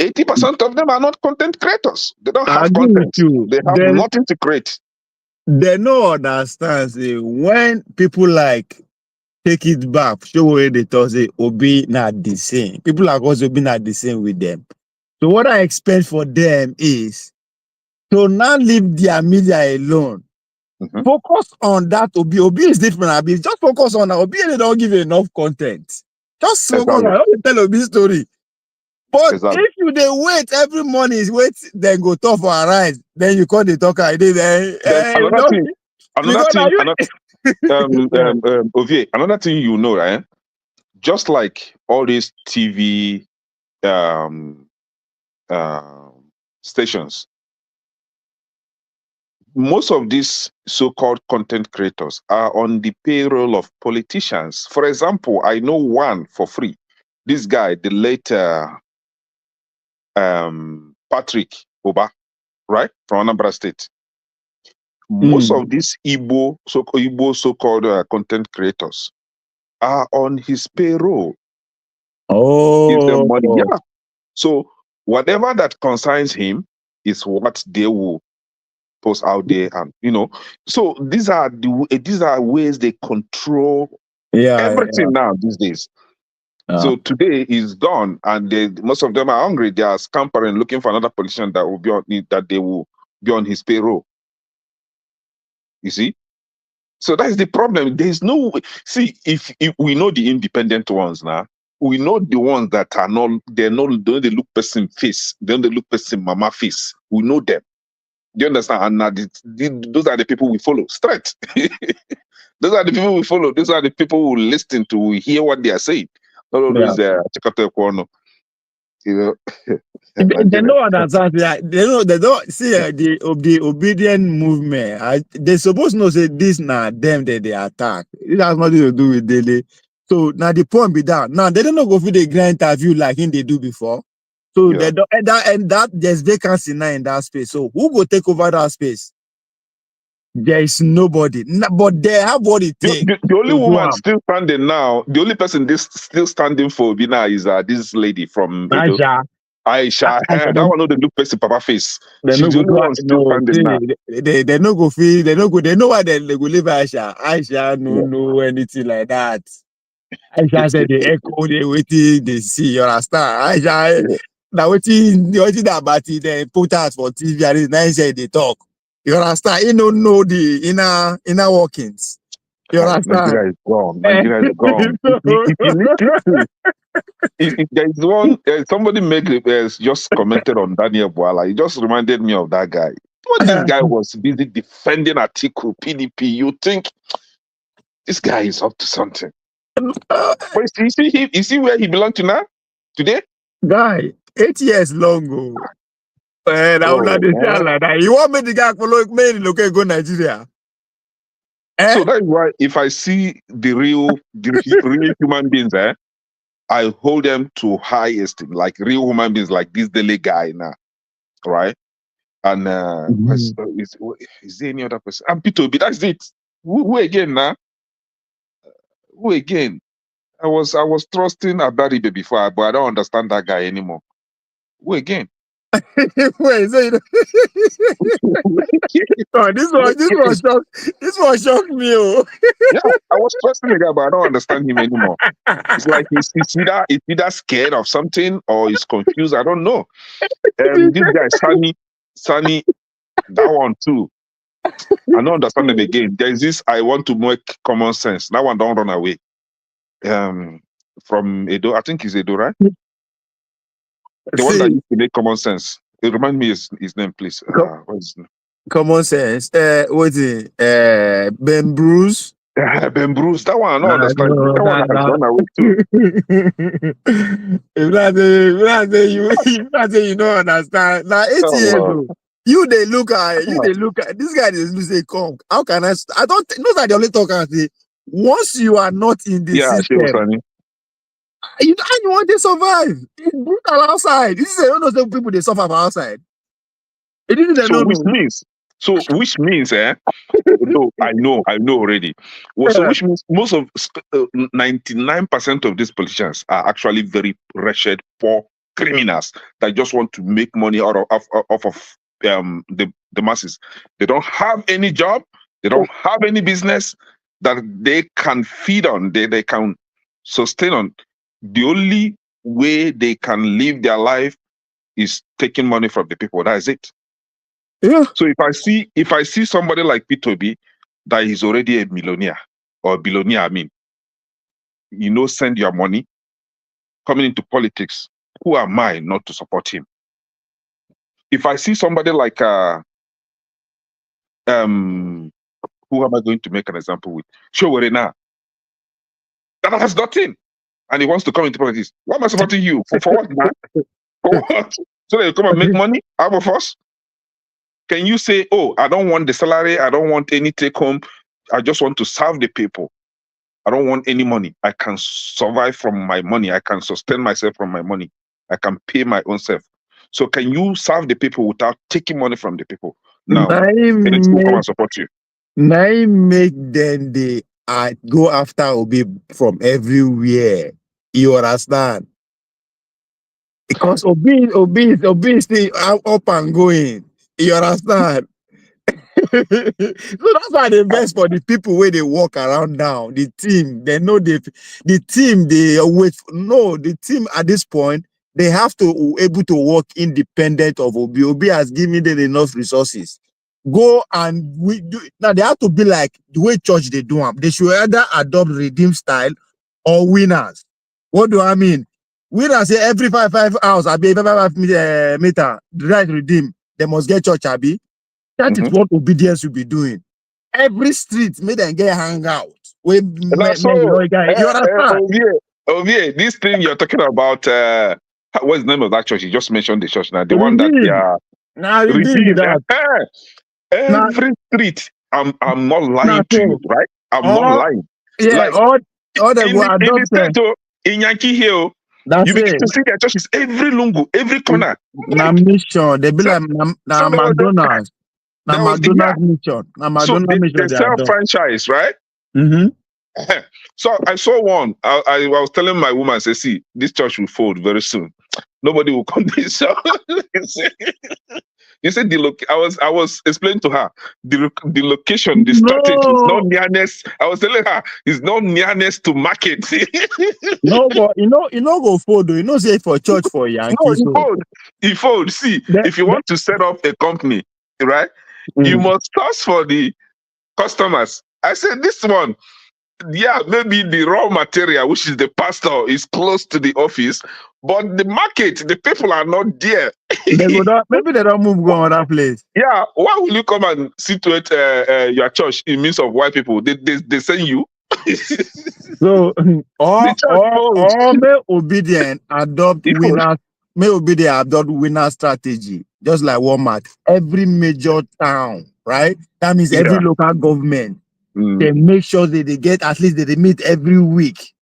80% of them are not content creators. They don't have content. They have nothing to create. They no understand. When people like take it back, show where they talk say Obi not the same. People are also be not the same with them. So what I expect for them is to not leave their media alone. Focus on that. Obi is different. Abi. Just focus on that. Obi they don't give you enough content. Just focus on don't tell Obi story. But if you they wait every morning, then go talk for Arise, then you call the talker. Another thing you know, right? Just like all these TV stations, most of these so-called content creators are on the payroll of politicians. For example, I know one for free. This guy, the late Patrick Oba, right, from Anambra State. Most of these Igbo so-called content creators are on his payroll. Gives them money. Yeah. So whatever that concerns him is what they will post out there, and so these are ways they control everything now these days. So today is gone, and most of them are hungry. They are scampering, looking for another politician that will they will be on his payroll. You see, so that's the problem. There's no way. See, if we know the independent ones now, we know the ones that are not. They look person face. They don't look person mama face. We know them. Do you understand? And those are the people we follow straight. Those are the people we follow. Those are the people who listen to, hear what they are saying. Not always They know understand. They don't see the obedient movement. They supposed to know say this now them that they attack. It has nothing to do with Dele. So now the point be down. Now they don't know go for the grand interview like him they do before. So they don't and that there's vacancy now in that space. So who go take over that space? There is nobody. But they have what it takes. The only woman still standing now, the only person still standing for Bina is this lady from Aisha. That one know the look person papa face. She's the only one still standing now. They no go feel, they know why they go leave Aisha. Aisha no know anything like that. Aisha said the echo, they waiting, they see, you understand? Aisha now waiting about it, they put out for TV and then say they talk. You understand? You don't know the inner workings. You understand? Nigeria is gone. Nigeria is gone. If there is one, somebody just commented on Daniel Boala. He just reminded me of that guy. When this guy was busy defending Atiku, PDP, you think this guy is up to something. But you see where he belongs to now? Today? Guy, 8 years long ago. And I would Oh, not say man. like that. You want me the guy follow me look go Nigeria? So that is why if I see the real human beings, I hold them to high esteem, like real human beings, like this Dele guy now, right? And is there any other person? And P2B, that's it. Who again now? Who again? I was trusting Abaribe before, but I don't understand that guy anymore. Who again? Wait, so you know, oh, this one shocked me. Oh. Yeah, I was trusting the guy, but I don't understand him anymore. It's like he's either scared of something or he's confused. I don't know. This guy, Sunny, that one too. I don't understand him again. There's this, I want to make common sense. That one don't run away. From Edo, I think he's Edo, right? The one that used to make common sense. It remind me his name, please. What is his name? Common sense. What is it? Ben Bruce. Ben Bruce, that one I don't understand. That one has gone away too. If not say you don't understand. Now 8 years ago, you they look at this guy is say come. How can I don't know that the only talk and say once you are not in the system, you want to survive. It's brutal outside. This is one of those people they suffer outside. Which means, no, I know already. Well, so which means most of 99% of these politicians are actually very wretched, poor criminals that just want to make money out of the masses. They don't have any job, they don't have any business that they can feed on, they can sustain on. The only way they can live their life is taking money from the people. That is it. Yeah. So if I see somebody like P2B that is already a millionaire or a billionaire, I mean, send your money coming into politics, who am I not to support him? If I see somebody like who am I going to make an example with? Showere now. That has nothing. And he wants to come into politics. Why am I supporting you? For what, man? For what? So that you come and make money out of us? Can you say, oh, I don't want the salary, I don't want any take home, I just want to serve the people. I don't want any money. I can survive from my money. I can sustain myself from my money. I can pay my own self. So can you serve the people without taking money from the people? No. And it's come and support you. Now make them they go after Obi from everywhere. You understand? Because Obi is still up and going. You understand? So that's why they best for the people where they walk around now. The team, they know the team they wait. No, the team at this point they have to able to work independent of Obi. Obi has given them enough resources. Go and we do now. They have to be like the way church they do them. They should either adopt redeem style or winners. What do I mean? Winners say every 5 hours, I be 5 meter, the right redeem. They must get church, Abi. That is what obedience will be doing. Every street, make them get hangout. This thing you're talking about, what's the name of that church? You just mentioned the church now. The one that they are redeemed. Every street, I'm not lying to you, right? I'm not lying. Yeah, like, all the in the state, in Yankee Hill, you begin to see their churches every lungu, every corner. Na mission, they be like na McDonald's. Na McDonald's mission. Na McDonald's mission. They sell franchise, right? So I saw one. I was telling my woman, I said, see, this church will fold very soon. Nobody will come to this church. You said I was explaining to her the location, the strategy is not nearness. I was telling her it's not nearness to market. No, but you know go fold. You know say for church for Yankees. No, he fold. See, if you want to set up a company, right, you must source for the customers. I said this one. Yeah, maybe the raw material, which is the pastor, is close to the office, but the market, the people are not there. Maybe they don't move go on that place. Yeah, why will you come and situate your church in midst of white people? They send you. So, or may obedient adopt winners. May obedient adopt winner strategy. just like Walmart, every major town, right? That means every Yeah. local government, Mm. they make sure that they get at least they meet every week.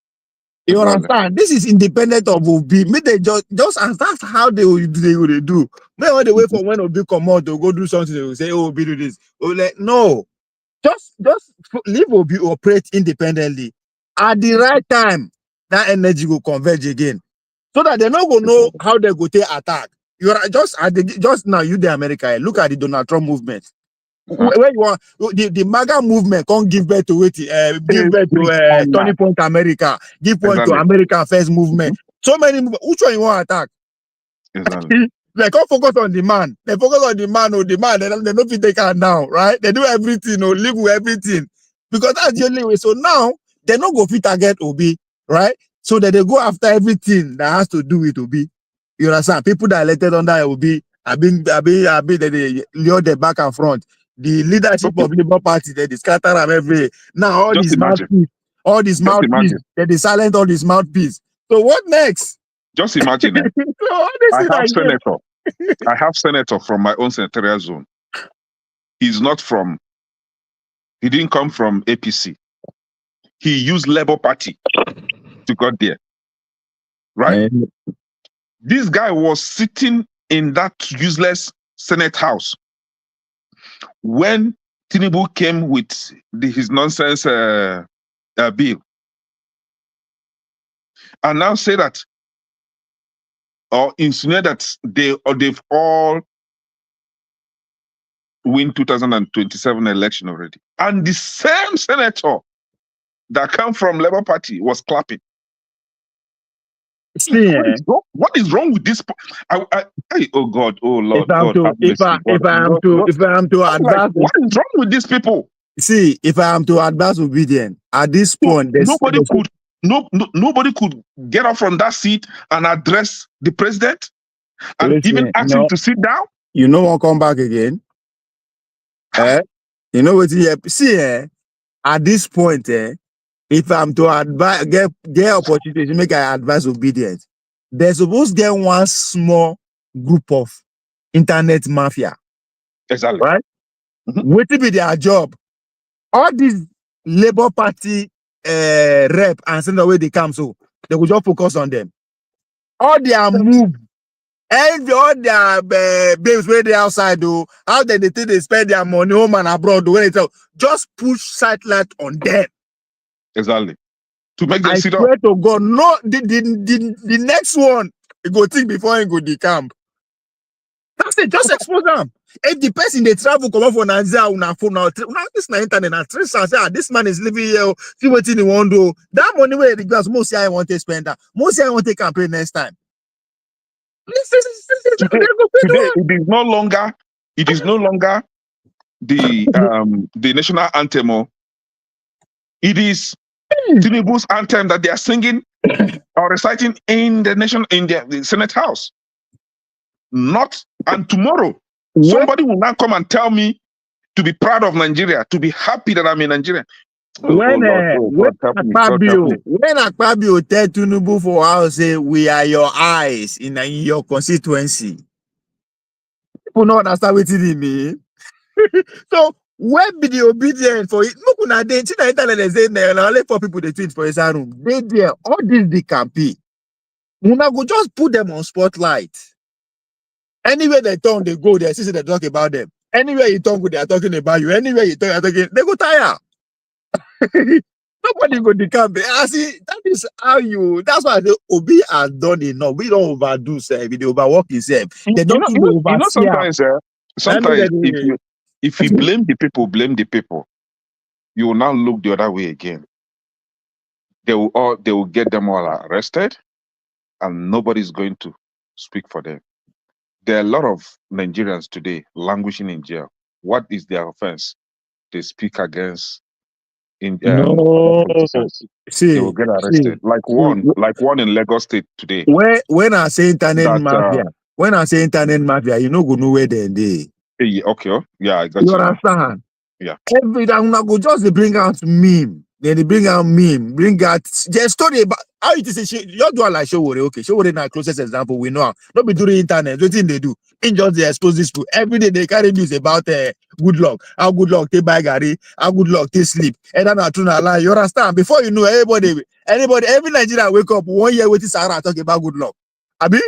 You Exactly. understand? This is independent of Obi. May they just as that's how they will do. May when they wait for when Obi come out, they'll go do something. They will say, "Oh, Obi do this." Oh, like no, just leave Obi operate independently. At the right time, that energy will converge again, so that they're not gonna know how they go take attack. You are just now. You the America. Look at the Donald Trump movement. Where you want the MAGA movement can't give birth to it, give birth to Turning Point America, give point to Exactly. America First movement. So many movements. Which one you want to attack? Exactly. They can't focus on the man. They focus on the man or the man. They don't fit take her down, right? They do everything or live with everything because that's the only way. So now they not go fit target Obi, right? So that they go after everything that has to do with Obi. You understand? People that elected under Obi have been they lure their back and front. The leadership of Labour Party, they scatter them every now. All Just these imagine. mouthpiece, they silent all these mouthpiece. So what next? Just imagine. So I have senator from my own senatorial zone. He didn't come from APC. He used Labour Party to get there. Right? This guy was sitting in that useless Senate House when Tinubu came with his nonsense bill. And now say that, or insinuate that they've all win 2027 election already. And the same senator that come from Labour Party was clapping. See, what is wrong with this? Oh God, oh Lord, if I am to advise, what is wrong with these people? See, if I am to advise obedience at this point, nobody could get up from that seat and address the president and even ask him to sit down. You know, won't come back again. You know what? See, at this point, if I'm to advise, get opportunity to make an advice obedience, they're supposed to get one small group of internet mafia. Exactly. Right? What will be their job? All these Labour Party rep and send away they come, so they will just focus on them. All their move, and all their babes where they outside, though, how they think they spend their money home and abroad, when they just push satellite on them. Exactly. To make them sit up. I swear to God, no, the next one, you go think before you go the camp. That's it, just expose them. If the person they travel come up for Nigeria on a phone now, this na internet and trace and say, this man is living here, see what he want to do. That money where the guys most I want to spend that. Most I want to campaign next time. Today, it is no longer the national anthem. It is Tinubu's anthem that they are singing or reciting in the Senate House. And tomorrow, somebody will now come and tell me to be proud of Nigeria, to be happy that I'm in Nigeria. When Akpabio tell Tinubu for house, say we are your eyes in your constituency. People don't understand what it mean. So where be the obedience for it? Look on the internet they say only 4 people they tweet for his room. They there all this the campaign. Una go just put them on spotlight. Anywhere they turn, they go there. See, they talk about them. Anywhere you talk, they are talking about you. Anywhere you talk, they go tire. Nobody go to camp. I see that is how you. That's why the Obi has done enough. We don't overdo self. We overwork himself. They don't sometimes if you blame the people, you will now look the other way again. They will get them all arrested, and nobody's going to speak for them. There are a lot of Nigerians today languishing in jail. What is their offense? They speak against See, they will get arrested. Like one in Lagos State today. When I say internet mafia, you know go know where they. Okay, yeah, I got you. You understand? Yeah. Every time I go just they bring out meme. Then they bring out meme, bring out their story about how it is. You do like show okay. Show now closest example we know. Not be doing internet. What thing they do? In just they expose this to every day they carry news about good luck. How good luck they buy Gary, how good luck they sleep. And then I turn a lie. You understand? Before you know, anybody, every Nigerian wake up 1 year with Sarah talking about good luck. Abi?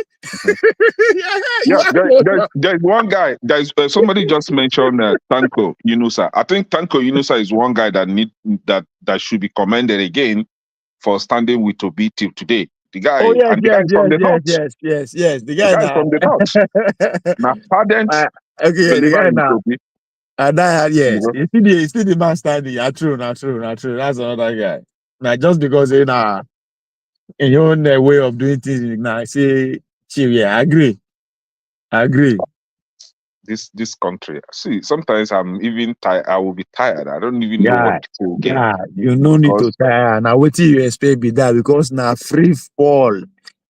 There's one guy. There's somebody just mentioned Tanko Yunusa. I think Tanko Yunusa is one guy that should be commended again for standing with Obi till today. The guy, oh yes, and the guy is from the north. Yes. The guy guy is from the north. Now, ardent. okay, the guy now. And that yes, you see the man standing. Yeah, true. That's another guy. Now just because in your own way of doing things, now I say, yeah, I agree. This country. See, sometimes I'm even tired. I will be tired. I don't even know what to say again. Yeah, you no need to tire. Now what you expect be that because now free fall.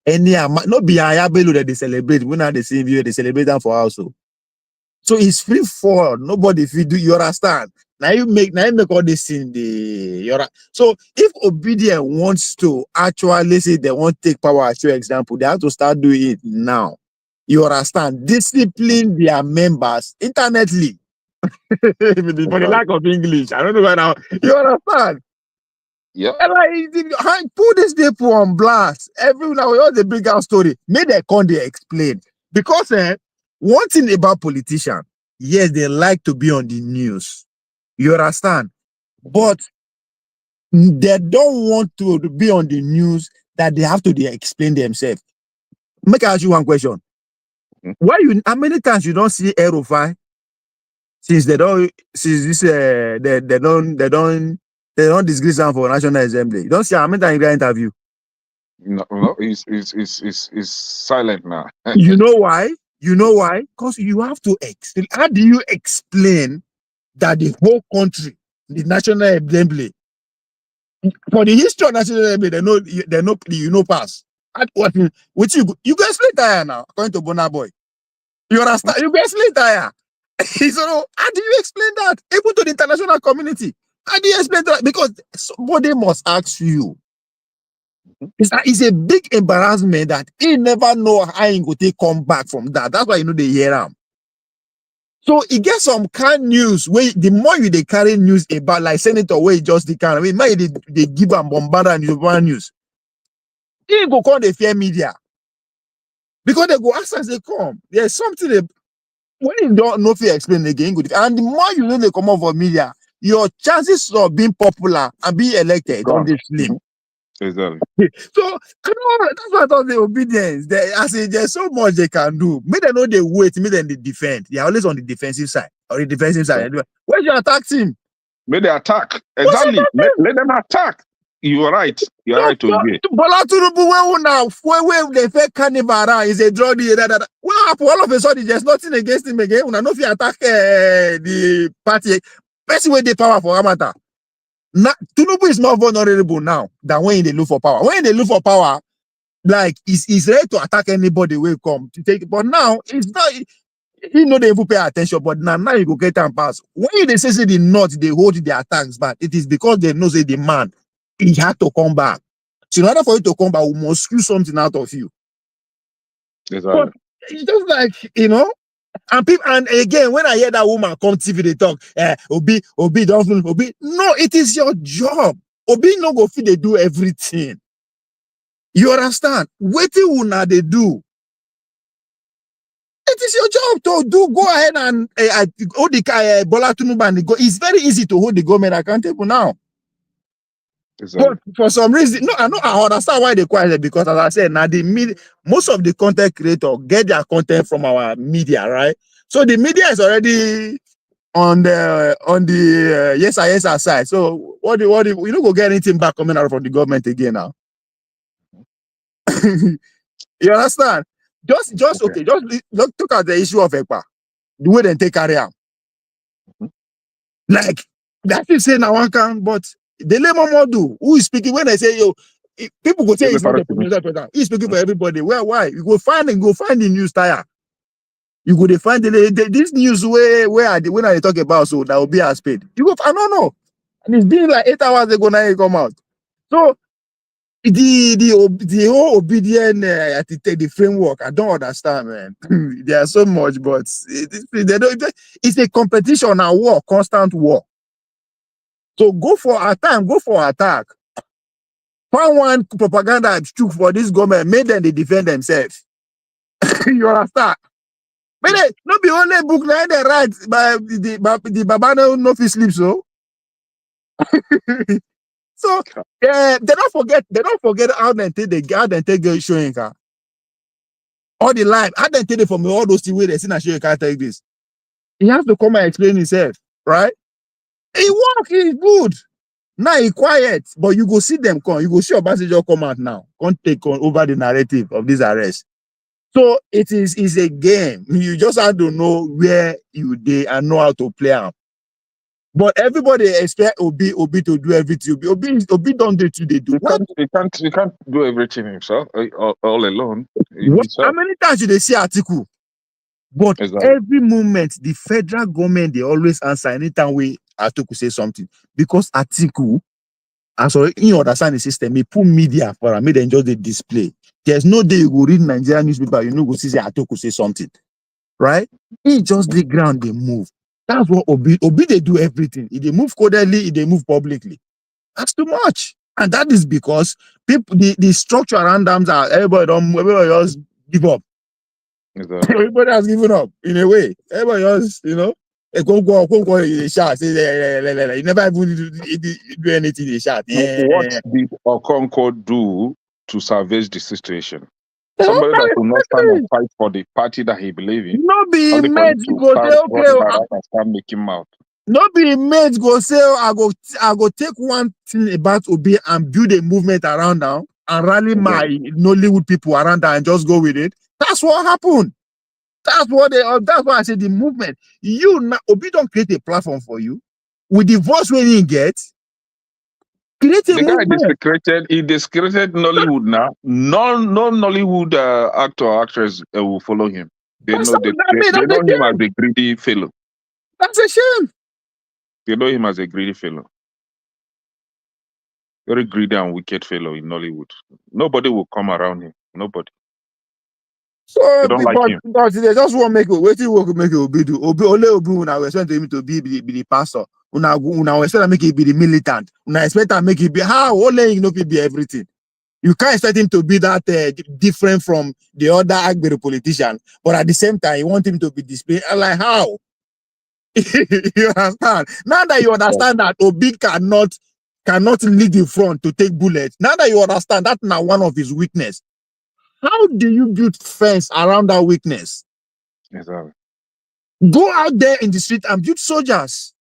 Any amount, not be Ayabelu that they celebrate. We're not the same view, they celebrate that for us. So it's free fall. Nobody if you do you understand. Now you make all this in so if obedient wants to actually say they want to take power as your example, they have to start doing it now. You understand? Discipline their members internetly. For the lack of English. I don't know why now. You understand? Yeah. And like put this people on blast. Everyone now all the big out story. May they come they explain. Because one thing about politicians, yes, they like to be on the news. You understand? But they don't want to be on the news that they have to explain themselves. Make I ask you one question. How many times you don't see Erufai since they don't disgrace them for National Assembly? You don't see how many times you get interview? No, he's silent now. You know why? Because you have to explain. How do you explain that the whole country, the National Assembly, for the history of National Assembly, they know pass. Which you go explain that now, according to Bonner Boy. You understand? You go explain that. So how do you explain that? Even to the international community. How do you explain that? Because somebody must ask you. It's a big embarrassment that he never know how he go take come back from that. That's why they hear him. So he gets some kind news where the more you they carry news about like Senator where just the kind. I mean, they give him bombard and news. He go call the fear media because they go ask as they come. There's something when you don't know if you explain again, good. And the more you know they come over media, your chances of being popular and being elected don't be slim. Exactly. So that's why I thought the obedience. There's so much they can do. Maybe they know they wait, maybe then they defend. They are always on the defensive side. Where's your attack team? May they attack. Exactly. Let them attack. You are right. You are right to agree. Bola Tinubu where they fake carnival is a drug dealer. What happened? All of a sudden, there's nothing against him again. When I know if you attack the party, best way they power for Amata. Now, Tinubu is more vulnerable now than when they look for power. When they look for power, like he's ready to attack anybody will come to take it. But now it's not. He know they even pay attention. But now you go get and pass. When they say the North, they hold their attacks back. It is because they know say the man he had to come back. So in order for you to come back, we must screw something out of you. Exactly. But it's just like and people, and again, when I hear that woman come TV, they talk, Obi, don't Obi. No, it is your job. Obi no go fit they do everything. You understand? Waiting una they do. It is your job to do. Go ahead and hold the Bola Tinubu and go. It's very easy to hold the government accountable now. Exactly. But for some reason, I understand why they quiet because as I said, now most of the content creators get their content from our media, right? So the media is already on the yes side. So what do we don't go get anything back coming out from the government again now? You understand? Just okay. Just look at the issue of ECPA, the way they take carry out. Like that is saying now one can, but Dele Farotimi, who is speaking when I say people go say he's not a president. He's speaking for everybody. Why? You go find the news tire. You go find this news when I talk about so that will be as paid. You go, I don't know. And it's been like 8 hours ago now he come out. So the whole obedient the framework, I don't understand, man. There are so much, but it's a competition and war, constant war. So go for attack. Find one propaganda took for this government, made them they defend themselves. You understand? But they not be only book now they write by the Baba no fit sleep so. So they don't forget how they take the showing car. All the life, how they take it from all those things where they see na show you can't take this. He has to come and explain himself, right? He work, he's good. Now he quiet, but you go see them come. You go see Obasanjo come out now. Can't take over the narrative of this arrest. So is a game. You just have to know where you dey and know how to play them. But everybody expect Obi to do everything. Obi don't do it. They do. He can't do everything himself all alone. How many times did they see article? But exactly. Every moment, the federal government, they always answer anytime we Atiku say something. Because Atiku, as you understand the system, they put media for them, they just the display. There's no day you go read Nigerian newspaper, you know, go see Atiku say something. Right? He just the ground, they move. That's what Obi they do everything. If they move codedly, if they move publicly. That's too much. And that is because people, the structure around them are everybody just give up. Exactly. Everybody has given up in a way. Everybody else, you know, they shout. You never even do anything. They shout. What did Okonkwo do to salvage the situation? Somebody that will not stand and fight for the party that he believes in. No be Only for him mates to go start say running okay. around and start making mouth. No be mates go say I go take one thing about Obi and build a movement around now and rally my Nollywood people around that and just go with it. That's what happened. That's why I say the movement. Obi don't create a platform for you with the voice when you get. Create a The guy movement. he desecrated Nollywood now. No Nollywood actor or actress will follow him. They know him as a greedy fellow. That's a shame. They know him as a greedy fellow. Very greedy and wicked fellow in Nollywood. Nobody will come around him. Nobody. So, they don't like him. But they just want to make it. Waiting work make it Obi do. Only Obi when I expect him to be the pastor. When I expect to make it be the militant. When I expect to make it be how only you know be everything. You can't expect him to be that different from the other Agbero politician, but at the same time, you want him to be displayed. Like how? You understand? Now that you understand that Obi cannot lead the front to take bullets. Now that you understand that's now one of his weakness. How do you build fence around that weakness? Exactly. Go out there in the street and build soldiers.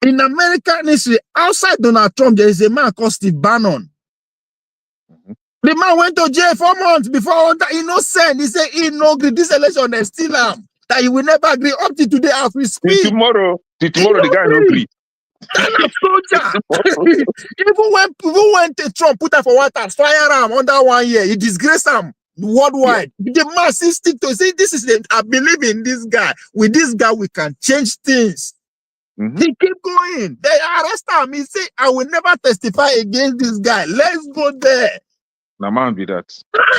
In American history, outside Donald Trump, there is a man called Steve Bannon. The man went to jail 4 months before that. Innocent. He said he no agree. This election they still am. That he will never agree up to today as we speak. Tomorrow the guy no agree. Kind of soldier. even when Trump put that for White House, fire him under 1 year, he disgraced him worldwide. Yeah. The man still stick to say this is I believe in this guy. With this guy, we can change things. He keep going. They arrest him. He say, I will never testify against this guy. Let's go there. Now man be that. I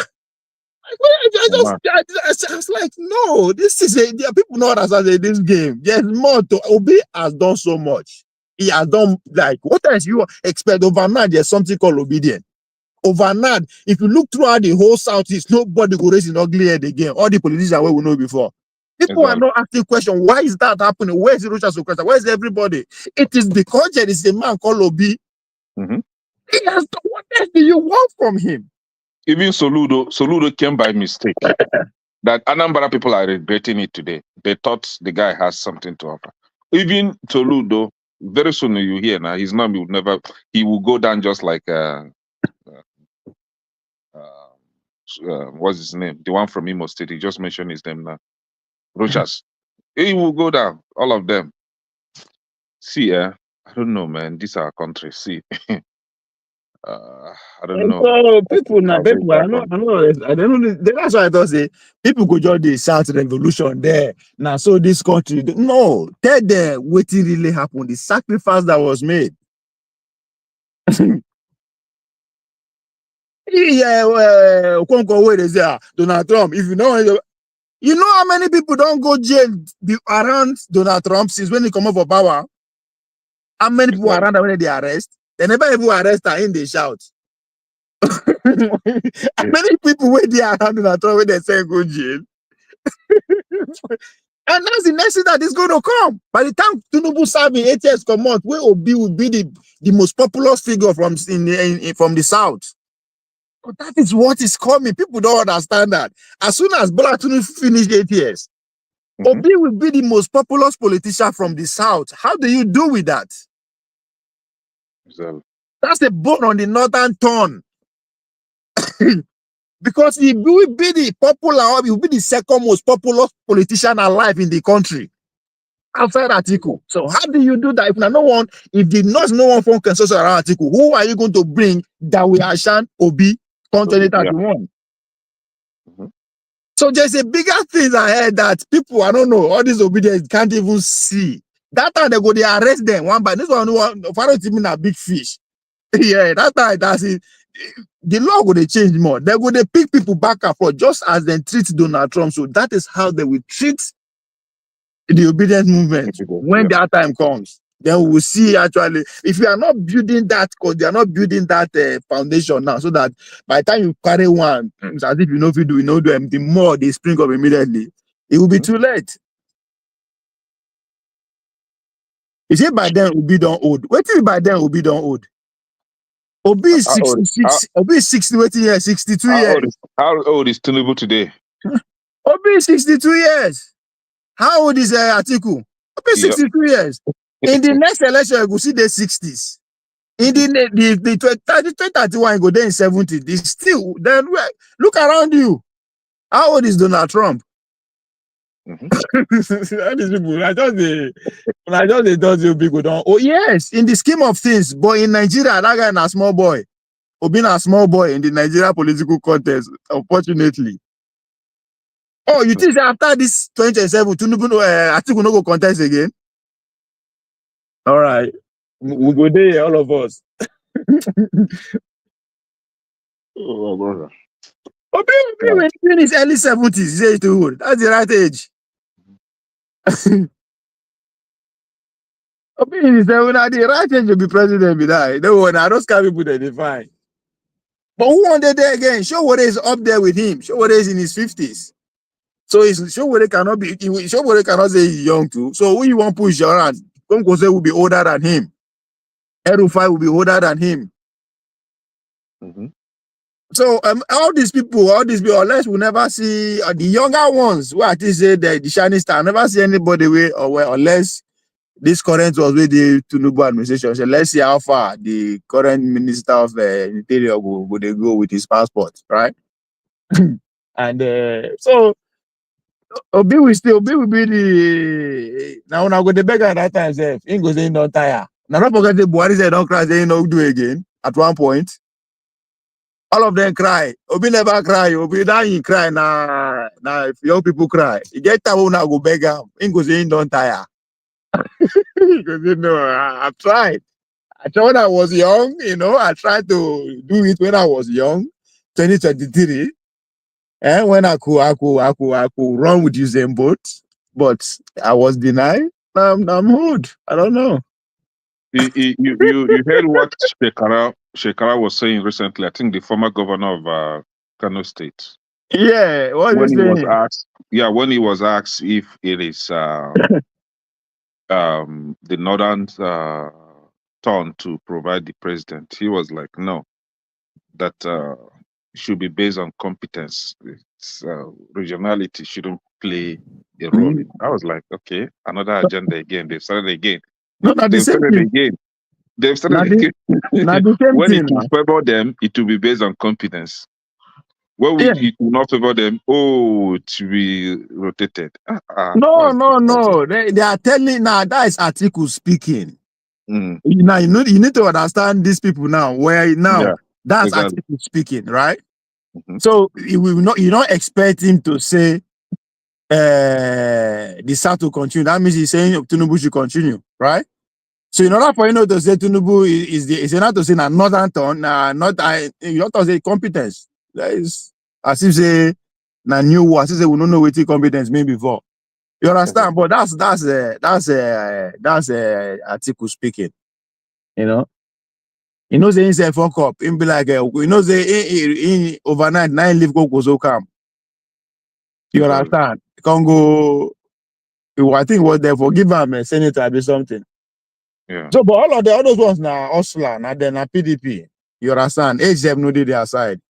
was like, no, this is people know understand this game. There's more to Obi has done so much. He has done like what else you expect overnight? There's something called obedience. Overnight, if you look throughout the whole Southeast, nobody go raise an ugly head again. All the politicians we know before. People are not asking questions. Why is that happening? Where is the Rochas question? Where is everybody? It is because there is a man called Obi. He has done what else do you want from him? Even Soludo came by mistake. That Anambra people are regretting it today. They thought the guy has something to offer. Even Soludo, very soon you hear now, his name will never, he will go down just like, what's his name? The one from Imo State, he just mentioned his name now. Rochas. He will go down, all of them. See, I don't know, man, this is our country, see. I don't know. So people now, I'll take people, that one. I don't know. That's why I thought say people could just the South Revolution there. Now, so this country, no, tell them what really happened, the sacrifice that was made. Yeah, wait is there. Donald Trump. If you know, you know how many people don't go jail around Donald Trump since when he come up for power. How many people Exactly. around when they arrest? They never even arrest her in they shout. How many people wait there around Donald Trump when they say go jail? And that's the next thing that is going to come. By the time Tinubu serving 8 years come out, where Obi will be the most populous figure from the South. But that is what is coming. People don't understand that. As soon as Bola Tinubu finish 8 years, Obi will be the most populous politician from the South. How do you do with that? Exactly. That's a bone on the northern tongue. Because he will be the second most popular politician alive in the country outside Atiku. So how do you do that? If no one from consensus around Atiku, who are you going to bring that will Ashan Obi come 2031? So there's a bigger thing ahead that people, I don't know, all these obedience can't even see. That time they arrest them one by this one Farotimi a big fish. Yeah, that time that's it. The law will change more. They will pick people back and forth just as they treat Donald Trump. So that is how they will treat the obedience movement when that time comes. Then we will see actually if you are not building that, because they are not building that foundation now, so that by the time you carry one, it's as if you know if you do them, the more they spring up immediately, it will be too late. You see, by then Obi don't old. What if by then Obi don't old? Obi is 66. Obi is 60. Wait here, 62 years. How old is Tinubu today? Obi is 62 years. How old is Atiku? Obi is 62 years. In the next election, you go see the 60s. In the 2031, you go there in 70. This still then look around you. How old is Donald Trump? All these people, I just thought you people don't. Oh yes, in the scheme of things, but in Nigeria, that guy is a small boy. Obi a small boy in the Nigeria political contest, unfortunately. Oh, you think after this 2027, Atiku no go contest again? All right, we go there, all of us. Oh, brother. Obi when in his early 70s, he says too old. That's the right age. Obi in his 70s, the right age to be president be that. No one, I don't people that define. But who wanted there again? Showore is up there with him. Showore is in his 50s. So Showore cannot be. Showore cannot say he's young too. So who you want to push around? Konkose will be older than him. Erufai will be older than him. So all these people, unless we never see the younger ones who at least say the shining star, never see anybody unless this current was with the Tinubu administration. So let's see how far the current minister of interior would they go with his passport, right? And so Obi will be the now go the beggar at that time. Say he goes in don't tire. Now don't forget the Buhari said don't cry, they don't do again at one point. All of them cry. Obi never cry. Obi dying cry. Now if young people cry, you get that one now go beg him. He goes in don't tire. Because I've tried. I tried when I was young, I tried to do it when I was young, 2023. And when I could run with Usain Bolt, but I was denied. I'm old. I don't know. You heard what Shekara was saying recently. I think the former governor of Kano State. Yeah, what when he was saying? asked. Yeah, when he was asked if it is the northern turn to provide the president, he was like, no, that should be based on competence. It's, regionality shouldn't play a role. I was like, okay, another agenda again. They've started again. No, not the same thing. They've started again. Not the same when thing. It will favor them, it will be based on competence. When it will not favor them, it will be rotated. No. They are telling now that is Atiku speaking. Now you need to understand these people now. Where now Yeah, that's exactly. actually speaking, right? So you don't expect him to say the South will continue. That means he's saying Tinubu should continue, right? So in order for you to say Tinubu is not to say na northern turn, you have to say competence. That is as if say na new, as if say we don't know what competence mean before. You understand? But that's article speaking. You know. You know, say himself fuck up. Him be like, you know, say in overnight, 9 leave go so calm. You understand? Congo, I think was there for give him a senator be something. Yeah. So, but all those ones now, Osla, now then a PDP. You understand? HM no did their side,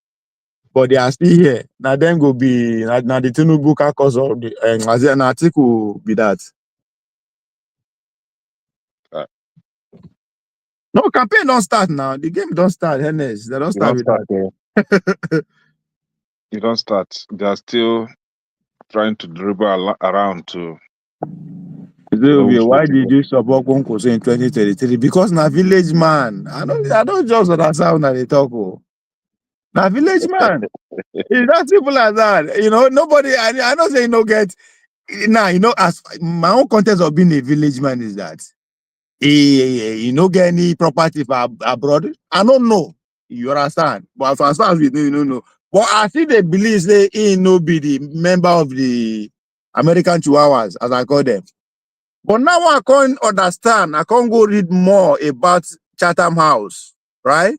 but they are still here. Now then go be now the Tinubu cause of the as an article be that. No campaign don't start now. The game don't start. Hennes, they don't You start don't with start that. there. You don't start. They are still trying to dribble around to know which way Why to did go. you support Konkoso in 2023? Because na village man. I don't just understand how they talk. Na village man. It's not simple as that. You know, nobody, I don't say no get. Now, you know, as my own context of being a village man is that you don't get any property abroad. I don't know. You understand? But as far as we know, you don't know. But I think they believe say he no be the member of the American Chihuahuas, as I call them. But now I can't understand. I can't go read more about Chatham House, right?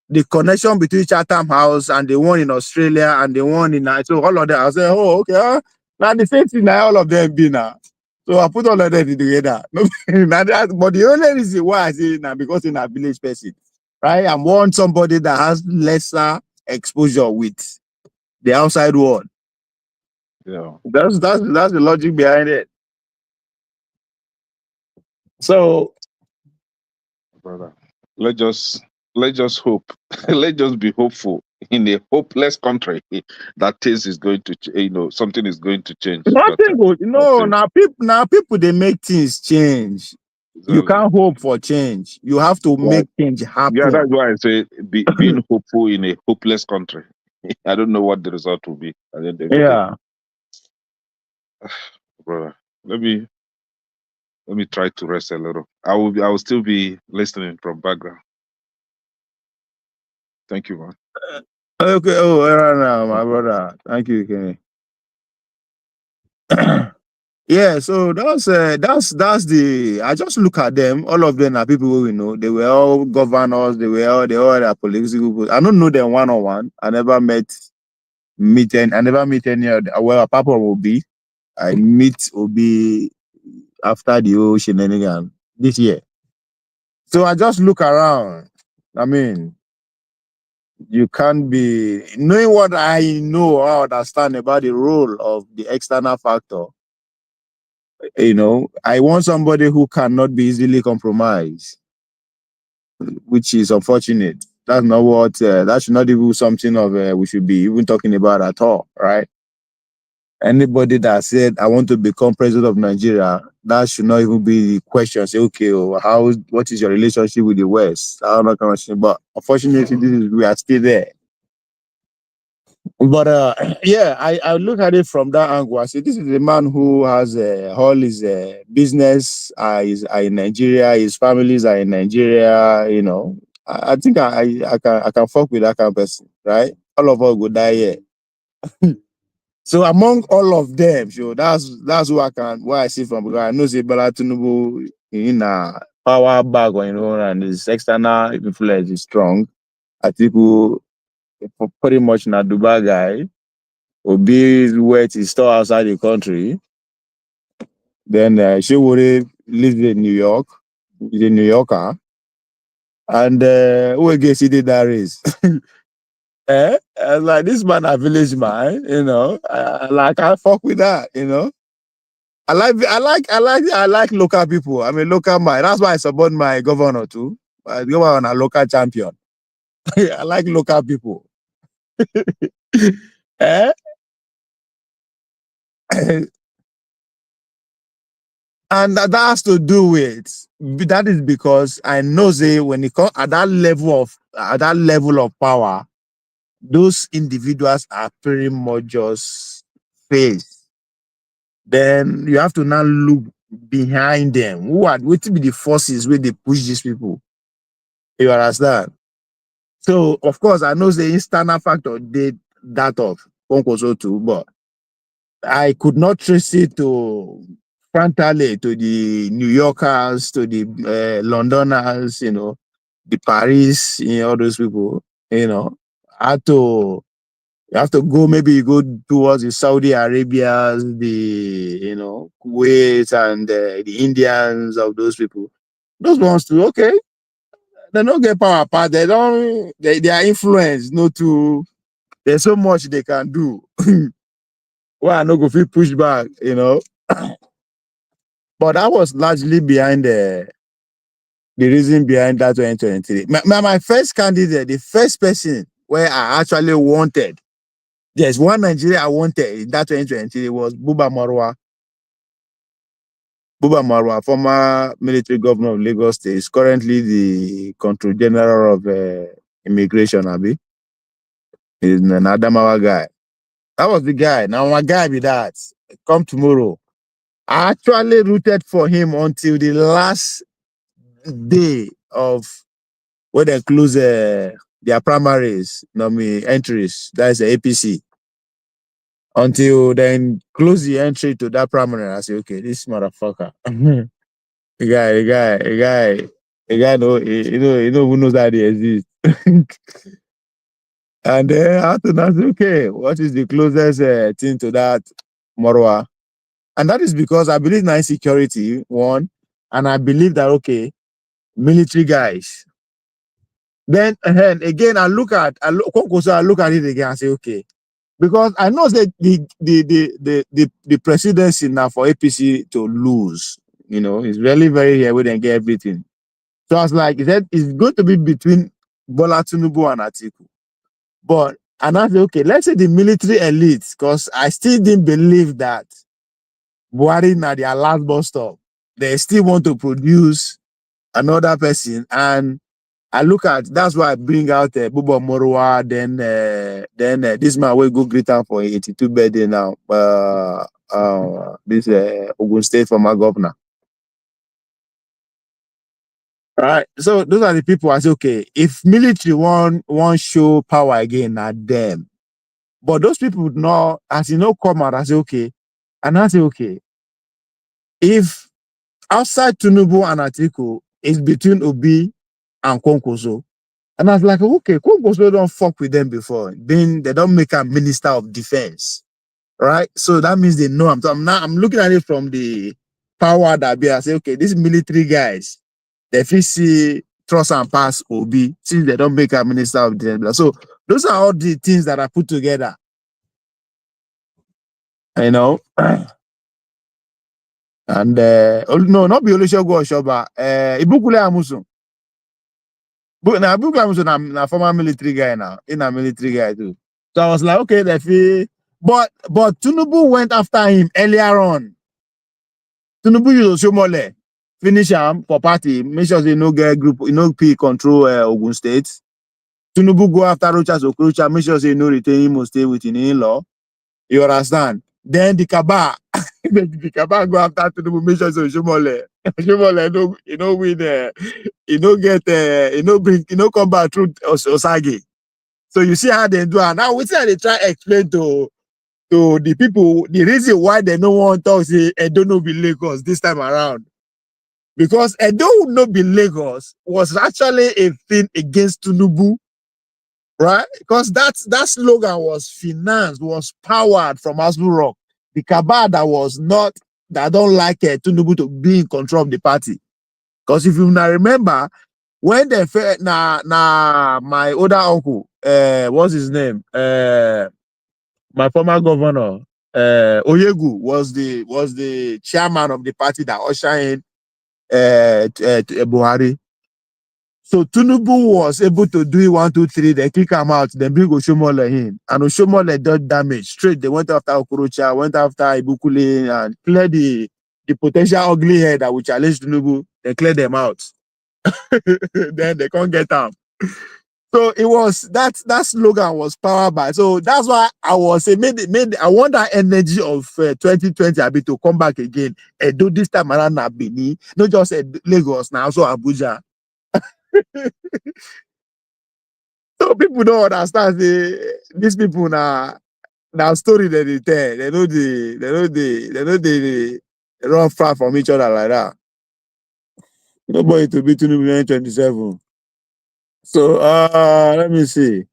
The connection between Chatham House and the one in Australia and the one in so all of them. I say, oh, okay. Now the same thing now all of them be now. So I put all of them together. But the only reason why I say now because in a village person, right? I want somebody that has lesser exposure with the outside world. Yeah. That's the logic behind it. So Brother. Let's just hope. Let's just be hopeful in a hopeless country that things is going to something is going to change. But nothing good. I No, think now people they make things change. You exactly. can't hope for change. You have to Yeah, make change yeah, happen. that's why I say being hopeful in a hopeless country. I don't know what the result will be at the end of the day. Yeah. Brother. Let me try to rest a little. I will still be listening from background. Thank you, man. Okay. Oh, now, my brother. Thank you, Kenny. Yeah. So that's the. I just look at them. All of them are people who we know. They were all governors. They all their political. I don't know them one on one. I never meet any of them. Well, apart from Obi, I meet Obi after the whole shenanigan this year. So I just look around. I mean, you can't be knowing what I know or understand about the role of the external factor. You know, I want somebody who cannot be easily compromised, which is unfortunate. That's not what that should not even be something of we should be even talking about at all, right? Anybody that said I want to become president of Nigeria, that should not even be the question. Say, okay, what is your relationship with the West? I don't know kind of thing. But unfortunately, we are still there. But yeah, I look at it from that angle. I say this is a man who has all his business is in Nigeria. His families are in Nigeria. You know, I think I can fuck with that kind of person, right? All of us will die here. So among all of them, so that's who where I see from, because I know say Bola Tinubu in a power bag on and his external influence is strong. I think who pretty much na Dubai guy. Obi wet is still outside the country. Then Shewore lives in New York. He's a New Yorker. And who gets he did that race? Like this man a village man, you know. I fuck with that, you know. I like local people. I'm a local man. That's why I support my governor too. My governor a local champion. I like local people. eh? And that has to do with that is because I know say when it comes at that level of power, those individuals are pretty much just face. Then you have to now look behind them. What will be the forces where they push these people? You understand? So of course I know the external factor did that of Konkoso too, but I could not trace it to frontally to the New Yorkers, to the Londoners, the Paris, all those people, I had to you have to go, maybe you go towards the Saudi Arabias, the Kuwait and the Indians of those people. Those ones too, okay. They don't get power apart. They are influenced, not to there's so much they can do. Why I no go feel push back, But that was largely behind the reason behind that 2023. My first candidate, the first person where I actually wanted, there's one Nigeria I wanted in that 2023 was Buba Marwa. Buba Marwa, former military governor of Lagos State, is currently the Control General of Immigration, Abi. He's an Adamawa guy. That was the guy. Now my guy be that. Come tomorrow. I actually rooted for him until the last day of when they close their primaries, entries. That is the APC. Until then close the entry to that primary. I say, okay, this motherfucker. The guy know who knows that he exists. And then after that, okay, what is the closest thing to that Morwa? And that is because I believe in insecurity, one, and I believe that okay, military guys. Then again, I look at it again and say, okay, because I know that the presidency now for APC to lose, it's really very here where they get everything. So I was like, it's going to be between Bola Tinubu and Atiku. But and I said, okay, let's say the military elite, because I still didn't believe that Buhari na their last bus stop. They still want to produce another person, and I look at that's why I bring out Buba Morwa, then this man will go greet him for 82 birthday now. This Ogun State former governor. Right. So those are the people I say, okay, if military want show power again at them. But those people would not, as come out, I say, okay. And I say, okay, if outside Tinubu and Atiku is between Obi and Konkoso, and I was like, okay, Konkoso don't fuck with them before. Then they don't make a minister of defense. Right? So that means they know I'm looking at it from the power that be. I say, okay, these military guys, they see trust and pass Obi since they don't make a minister of defense. So those are all the things that I put together. And no, not be Olusegun Oshoba. Ibukule Amusun. But now Ibukule Amusun, I'm a former military guy now. In a military guy too. So I was like, okay, they feel. But Tinubu went after him earlier on. Tinubu used Oshomole, finish him for party, make sure they no get group, P control Ogun State. Tinubu go after Rochas Okrocha, make sure they no retain him or stay within in-law. You understand? Then the Kaba, the Kaba go after Tinubu, make sure Oshomole. Oshomole, win get, come back through Osage. So you see how they do it. Now we say they try to explain to the people the reason why they don't want to talk say Edo no be Lagos this time around. Because Edo would not be Lagos was actually a thing against Tinubu, right? Because that slogan was financed, was powered from Asbu Rock. The cabal that don't like Tinubu to be in control of the party. Because if you now remember, when they my older uncle, what's his name? My former governor, Oyegu, was the chairman of the party that ushered in Buhari. So Tinubu was able to do it 1, 2, 3, then kick him out, then bring Oshomole in. And Oshomole did damage. Straight, they went after Okorocha, went after Ibukule, and cleared the potential ugly head that will challenge Tinubu, they clear them out. Then they can't get them. So it was that slogan was powered by. So that's why I was saying I want that energy of 2020 a bit to come back again and do this time around na Benin, not just Lagos now, also Abuja. So people don't understand these people now story that they tell. They know they run far from each other like that. Nobody to be 2027. So let me see.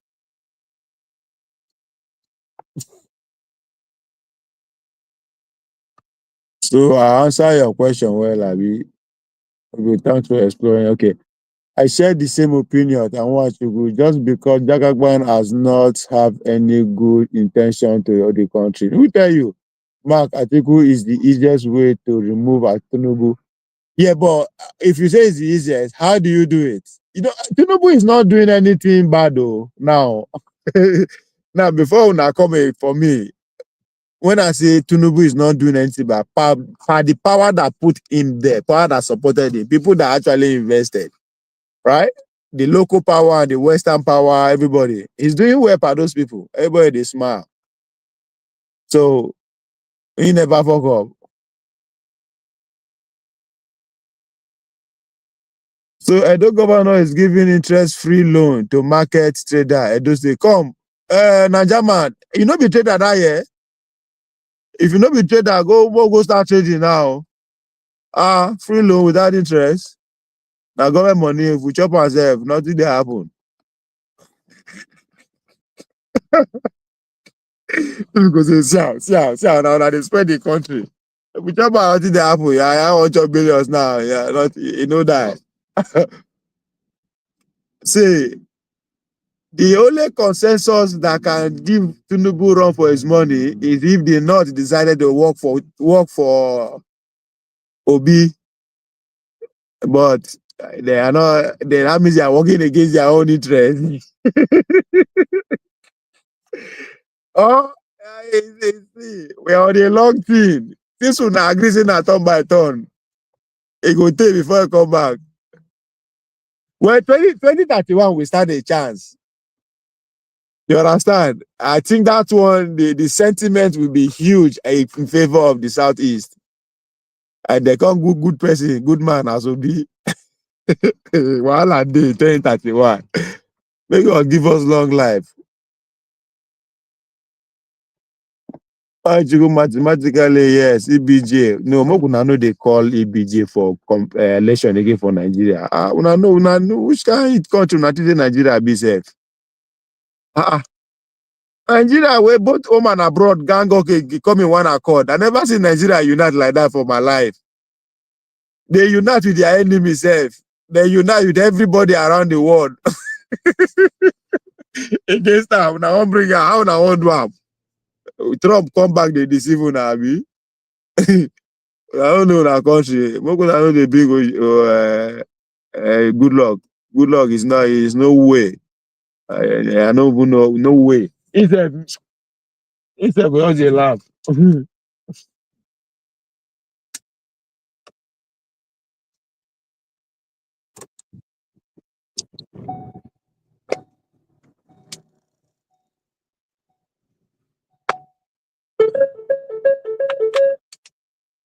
So I answer your question well, Abi. Okay, thanks for exploring. Okay. I share the same opinion and what you go just because Jagagban has not have any good intention to the country. Who tell you? Mark Atiku is the easiest way to remove Tinubu. Yeah, but if you say it's the easiest, how do you do it? You know, Tinubu is not doing anything bad though. Now, now before una come for me, when I say Tinubu is not doing anything bad, the power that put him there, power that supported him, people that actually invested, right? The local power, the Western power, everybody. He's doing well for those people. Everybody, they smile. So, he never fuck up. So, Edo governor is giving interest-free loan to market trader. Edo say, come, Naija man, you know be trader that year. If you know be trader, go start trading now. Free loan without interest. Now government money, if we chop ourselves, nothing dey happen. Because see how now they spend the country. If we chop out nothing dey happen. Yeah, I want chop billions now. Yeah, not you know that. See, the only consensus that can give Tinubu run for his money is if the North decided to work for Obi, but they are not. That means they are working against their own interest. Oh, see, we are on a long thing. This one agree say na turn by turn. It go take before I come back. Well, 2031 we start a chance. You understand? I think that one, the sentiment will be huge in favor of the Southeast. And they come good person, good man as will be. While I did 2031. May God give us long life. Mathematically, yes, EBJ. No, Mokuna know they call EBJ for election again for Nigeria. Una know which kind of country Nigeria be safe. Nigeria, where both home and abroad gang okay come in one accord. I never seen Nigeria unite like that for my life. They unite with their enemy self. They unite with everybody around the world. Against them. Now one bring how now one do am. Trump come back, they deceive una abi. I don't know our country. Most I know the big good luck. Good luck is no way. I don't even know no way. Instead we just laugh.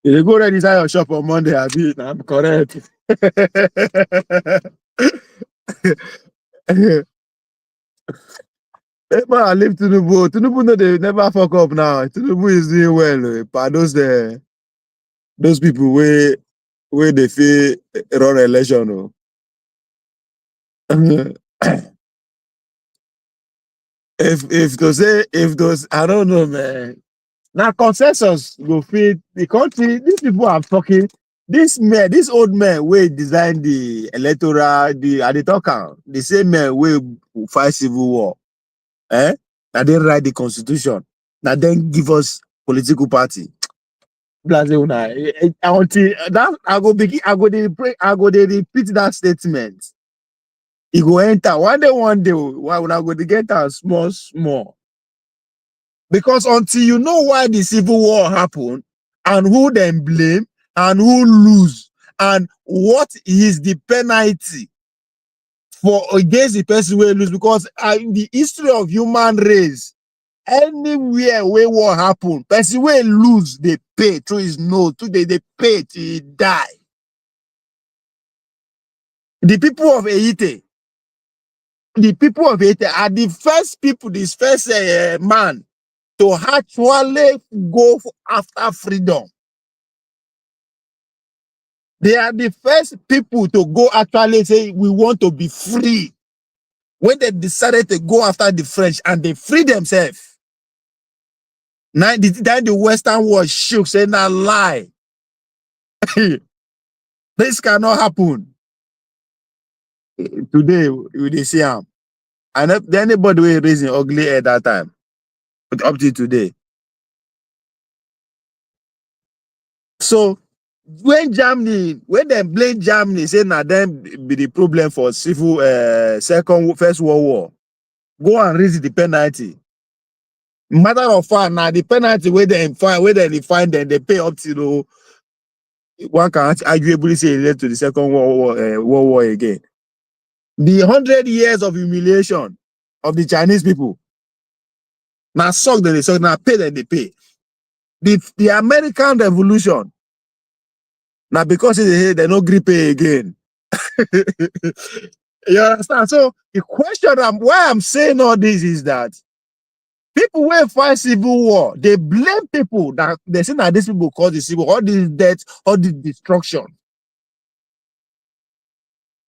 You go ready inside your shop on Monday, abi? I'm correct. Never I leave Tinubu. Tinubu no they never fuck up now. Tinubu is doing well. But those people where they feel run election. if those I don't know, man. Now consensus go fit the country. These people are talking. This old man will design the electoral, the talker, the same man will fight civil war. Now they write the constitution. Now then give us political party. Until that I go dey repeat that statement. It go enter one day. Why would I go to get a small? Because until you know why the civil war happened and who then blame, and who lose, and what is the penalty for against the person who lose? Because in the history of human race, anywhere where war happen, person will lose, they pay through his nose, they pay till he die. The people of Haiti are the first people, this first man to actually go after freedom. They are the first people to go actually say, we want to be free. When they decided to go after the French and they free themselves. Now the Western world shook, saying that lie. This cannot happen. Today, we see him. And anybody will raise an ugly at that time. But up to today. So when they blame Germany, say now them be the problem for civil First World War, go and raise the penalty. Matter of fact, now the penalty where they find them, they pay up to one can arguably say it led to the Second World War again. The 100 years of humiliation of the Chinese people. Now suck them, they suck, now pay them, they pay. The American Revolution. Now because they no grip pay again. You understand? So the question why I'm saying all this is that people will fight civil war, they blame people that they say that these people cause the civil war, all this death, all this destruction.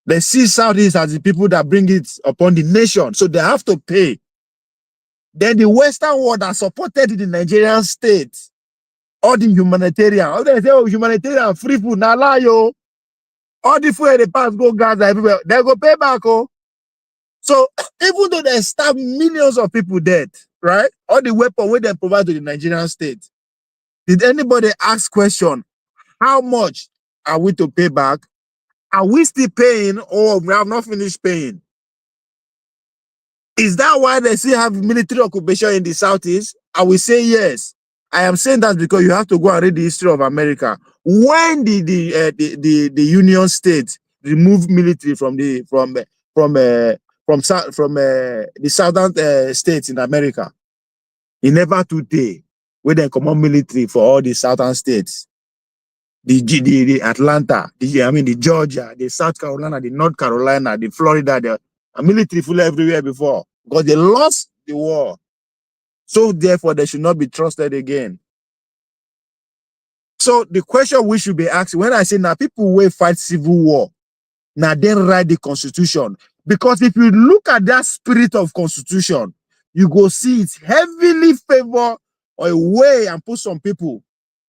They see Saudis as the people that bring it upon the nation, so they have to pay. Then the Western world that supported the Nigerian state, all the humanitarian, all they say, oh, humanitarian free food, now lie yo. All the food they pass go Gaza everywhere, they go pay back. Oh. So even though they stab millions of people dead, right? All the weapons where they provide to the Nigerian state, did anybody ask question, how much are we to pay back? Are we still paying or we have not finished paying? Is that why they still have military occupation in the Southeast? I will say yes. I am saying that because you have to go and read the history of America. When the Union States removed military from the southern states in America, it never today where they command military for all the southern states. The Atlanta, the Georgia, the South Carolina, the North Carolina, the Florida, the military full everywhere before because they lost the war. So therefore, they should not be trusted again. So the question we should be asking, when I say now people will fight civil war, now then write the constitution. Because if you look at that spirit of constitution, you go see it heavily favor or away and put some people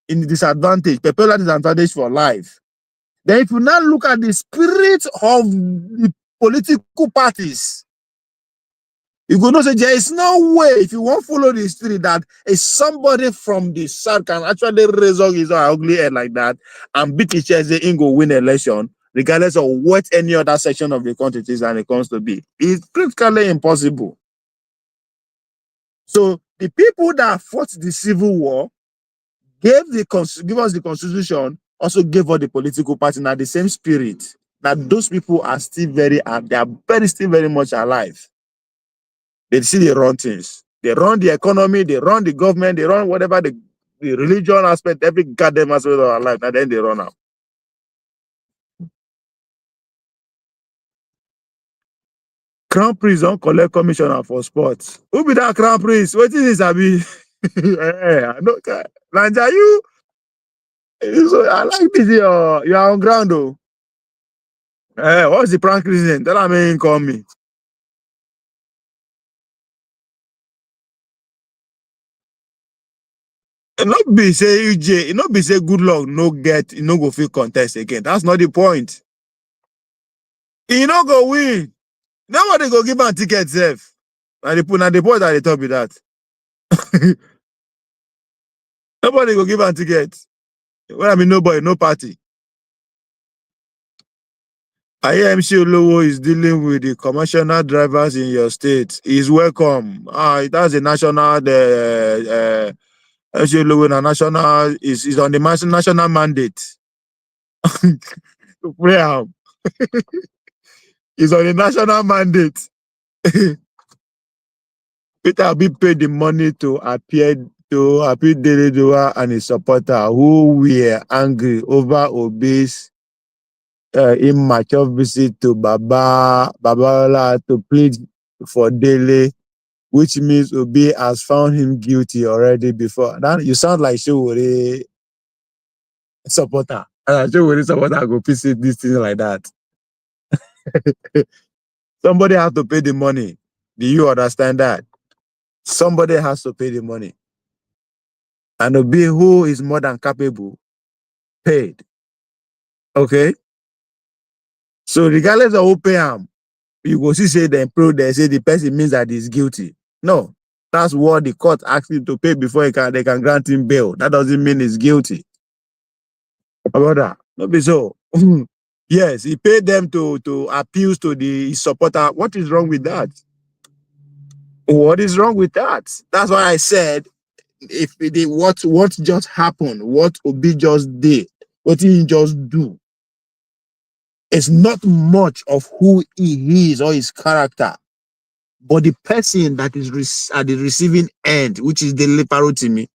in the disadvantage, peculiar disadvantage for life. Then if you now look at the spirit of the political parties, you go know say there is no way if you want to follow the history that somebody from the south can actually raise up his ugly head like that and beat his chest and go win election, regardless of what any other section of the country is and it comes to be. It's practically impossible. So the people that fought the civil war give us the constitution, also gave us the political party, now the same spirit. That those people are still they are still very much alive. They see they run things. They run the economy, they run the government, they run whatever the religion aspect, every goddamn aspect of our life, and then they run out. Crown Prince don't collect commissioner for sports. Who be that Crown Prince? What is this, Abi? Nanja, I like this. You are on ground, though. What's the prank reason? Tell me, call me. Not be say UJ, not be say good luck, no go feel contest again. That's not the point. He no go win. Nobody go give him ticket safe. And the point at the top of that. Nobody go give him ticket. Well, I mean nobody, no party. IMC Olowo is dealing with the commercial drivers in your state. He's welcome. That's a national IMC Olowo national is on the national mandate. to pray am. It's on a national mandate. Peter Obi paid the money to appear Dele and his supporter who were angry over Obi's immature visit to Babala to plead for Dele, which means Obi has found him guilty already before. Now you sound like Showore supporter. Showore supporter go visit this thing like that. Somebody has to pay the money. Do you understand that? Somebody has to pay the money. And Obi, who is more than capable, paid. Okay? So regardless of who pay him, you go see say they say the person means that he's guilty. No. That's what the court asked him to pay before they can grant him bail. That doesn't mean he's guilty. About that. No be so. Yes, he paid them to appeal to the supporter. What is wrong with that? What is wrong with that? That's why I said if what just happened, what Obi just did, what he just do, it's not much of who he is or his character, but the person that is at the receiving end, which is Dele Farotimi.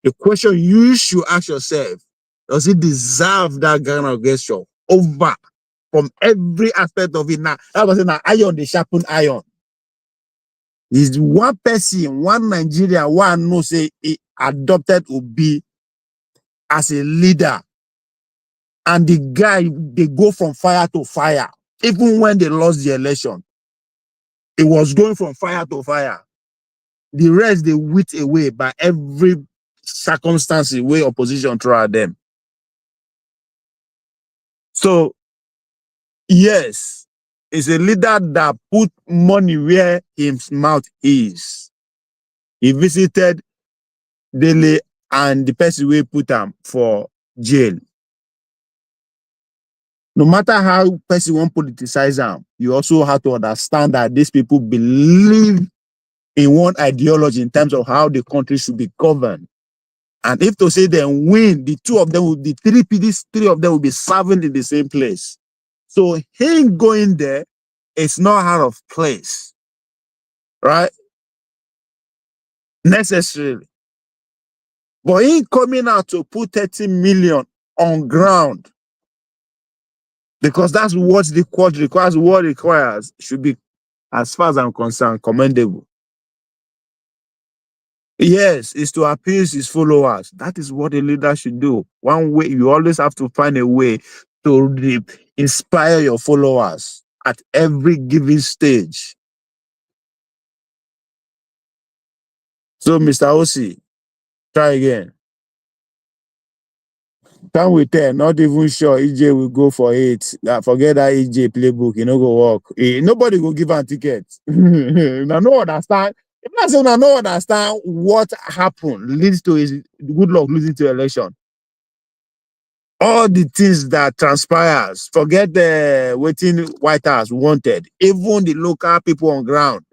The question you should ask yourself: does he deserve that kind of gesture over from every aspect of it? Now, that was an iron, the sharpened iron. Is one person, one Nigerian, one no say he adopted Obi as a leader, and the guy they go from fire to fire. Even when they lost the election, it was going from fire to fire. The rest they wit away by every circumstance way opposition throw at them. So yes, it's a leader that put money where his mouth is. He visited Dele and the person we put him for jail. No matter how person won't politicize them, you also have to understand that these people believe in one ideology in terms of how the country should be governed. And if to say they win, these three of them will be serving in the same place. So him going there, it's not out of place, right? Necessarily. But him coming out to put 30 million on ground, because that's what the court requires, what requires, should be, as far as I'm concerned, commendable. Yes, is to appease his followers. That is what a leader should do. One way, you always have to find a way to inspire your followers at every given stage. So, Mr. OC, try again. Time will tell, not even sure EJ will go for it. Forget that EJ playbook, you know, go work. Nobody will give a ticket. Now, no understand. If I say no understand what happened leads to his good luck losing to election. All the things that transpires, forget the waiting White House wanted, even the local people on ground.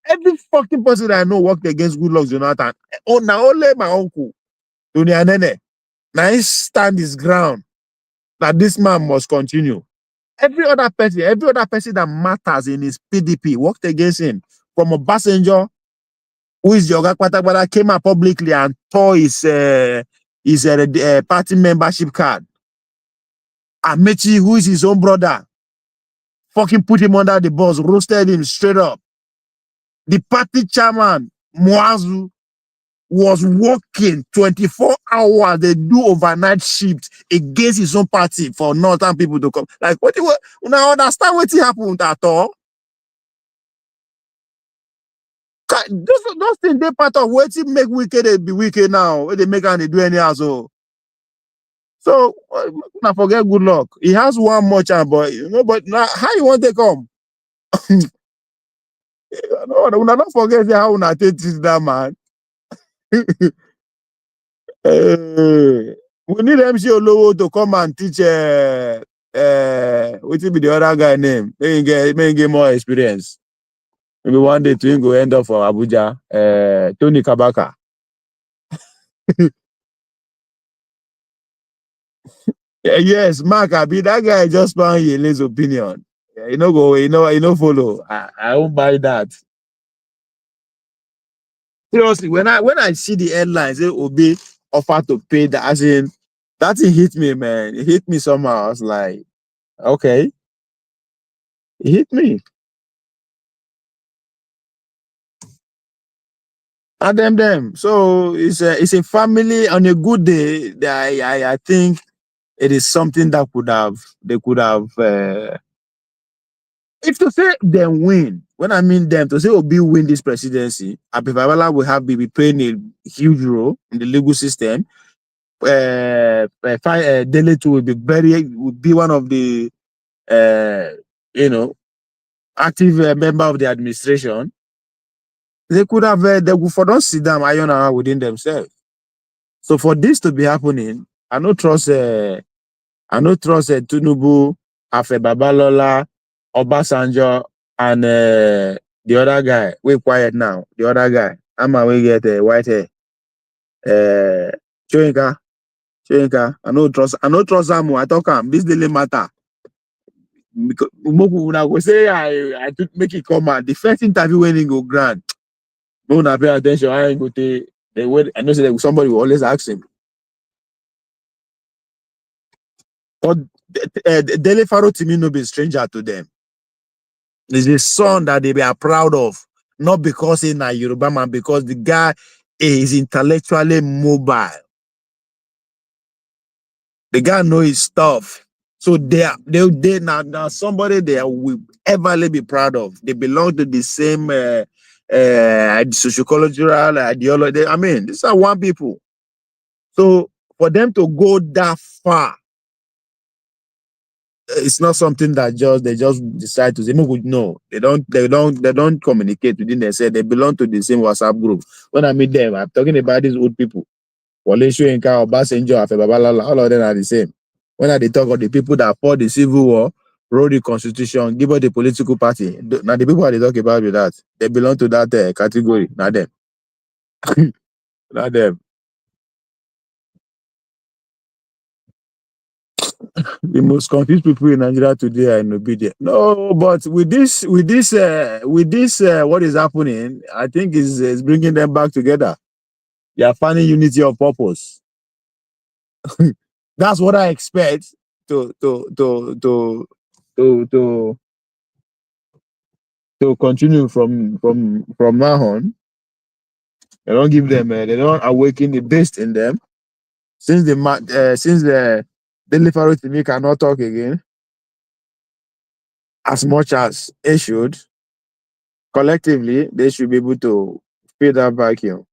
Every fucking person that I know worked against Goodluck Jonathan. Oh, now only my uncle, Tony Anene. Now he stand his ground that this man must continue. Every other person that matters in his PDP worked against him. From a passenger who is Yoga Kwatabara came out publicly and tore his party membership card. Amechi, who is his own brother, fucking put him under the bus, roasted him straight up. The party chairman, Muazu, was working 24 hours. They do overnight shift against his own party for northern people to come. Like, what do you now understand what happened at all? Those things, they part of what make wicked, they be wicked now. They make and they do anyhow. So I forget good luck. He has one more chance, but but now how you want to come? No, don't forget how una take this that man. We need MC Olowo to come and teach what will be the other guy name? May he get more experience. Maybe one day to go end up for Abuja. Tony Kabaka. Yes, Mark Abi, that guy just found Yele's opinion. Yeah, you know, follow. I won't buy that. Seriously, when I see the headlines, say Obi offer to pay the as in that thing hit me, man. It hit me somehow. I was like, okay, it hit me. And them. So it's a family on a good day. I think it is something that they could have if to say them win, when I mean them, to say Obi win this presidency, Abibabala will have be playing a huge role in the legal system. Dele too will be one of the uh, you know active member of the administration. They could have they would for don't sit down iron out within themselves. So for this to be happening, I no trust Tinubu, Afe Babalola, Obasanjo, and the other guy. We quiet now. The other guy. We get white hair. Uh, Choyinka. I no trust Amu. I talk am. This daily matter. Because when I go say I make it come out. The first interview when he go grant. No one pay attention. I ain't go take the way. I know say somebody will always ask him. But Dele Farotimi no be a stranger to them. It's a son that they are proud of, not because he's a Yoruba man, because the guy is intellectually mobile. The guy know his stuff. So they now somebody they will ever be proud of. They belong to the same sociological ideology. I mean, these are one people. So for them to go that far, it's not something that they just decide to say no. They don't communicate within themselves. They belong to the same WhatsApp group. When I meet them, I'm talking about these old people. Wale Soyinka, Obasanjo, Afe Babalola, all of them are the same. When I talk of the people that fought the civil war, wrote the constitution, give us the political party. Now the people they talk about with that, they belong to that category. Not them. Not them. The most confused people in Nigeria today are in obedience. No, but with this, what is happening, I think is bringing them back together. They are finding unity of purpose. That's what I expect to continue from now on. They don't give them, they don't awaken the beast in them. Since the Dele Farotimi cannot talk again, as much as it should. Collectively, they should be able to fill that vacuum.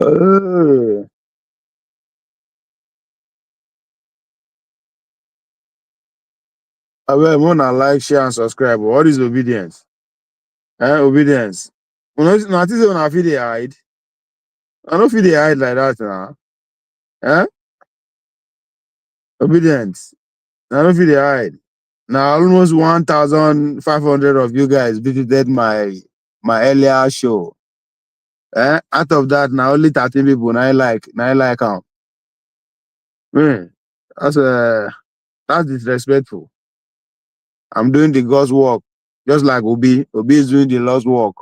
I will wanna like, share, and subscribe. What is obedience? Obedience. Not is when I feel they hide. I don't feel they hide like that now. Obedience. I don't feel they hide. Now almost 1,500 of you guys visited my earlier show. Out of that, now only 13 people now I like them. That's that's disrespectful. I'm doing the God's work, just like Obi. Obi is doing the Lord's work.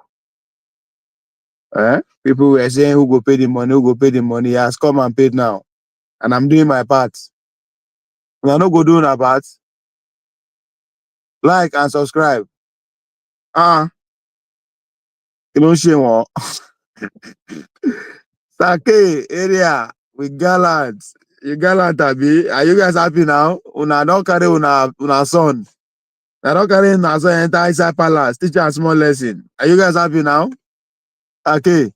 People were saying who go pay the money, who go pay the money. He has come and paid now. And I'm doing my part. And I no go do my part. Like and subscribe. You don't shame what? Sake area with gallant. You gallant, Abi. Are you guys happy now? Una don't carry una son. I don't carry una son enter inside palace. Teach a small lesson. Are you guys happy now? Okay.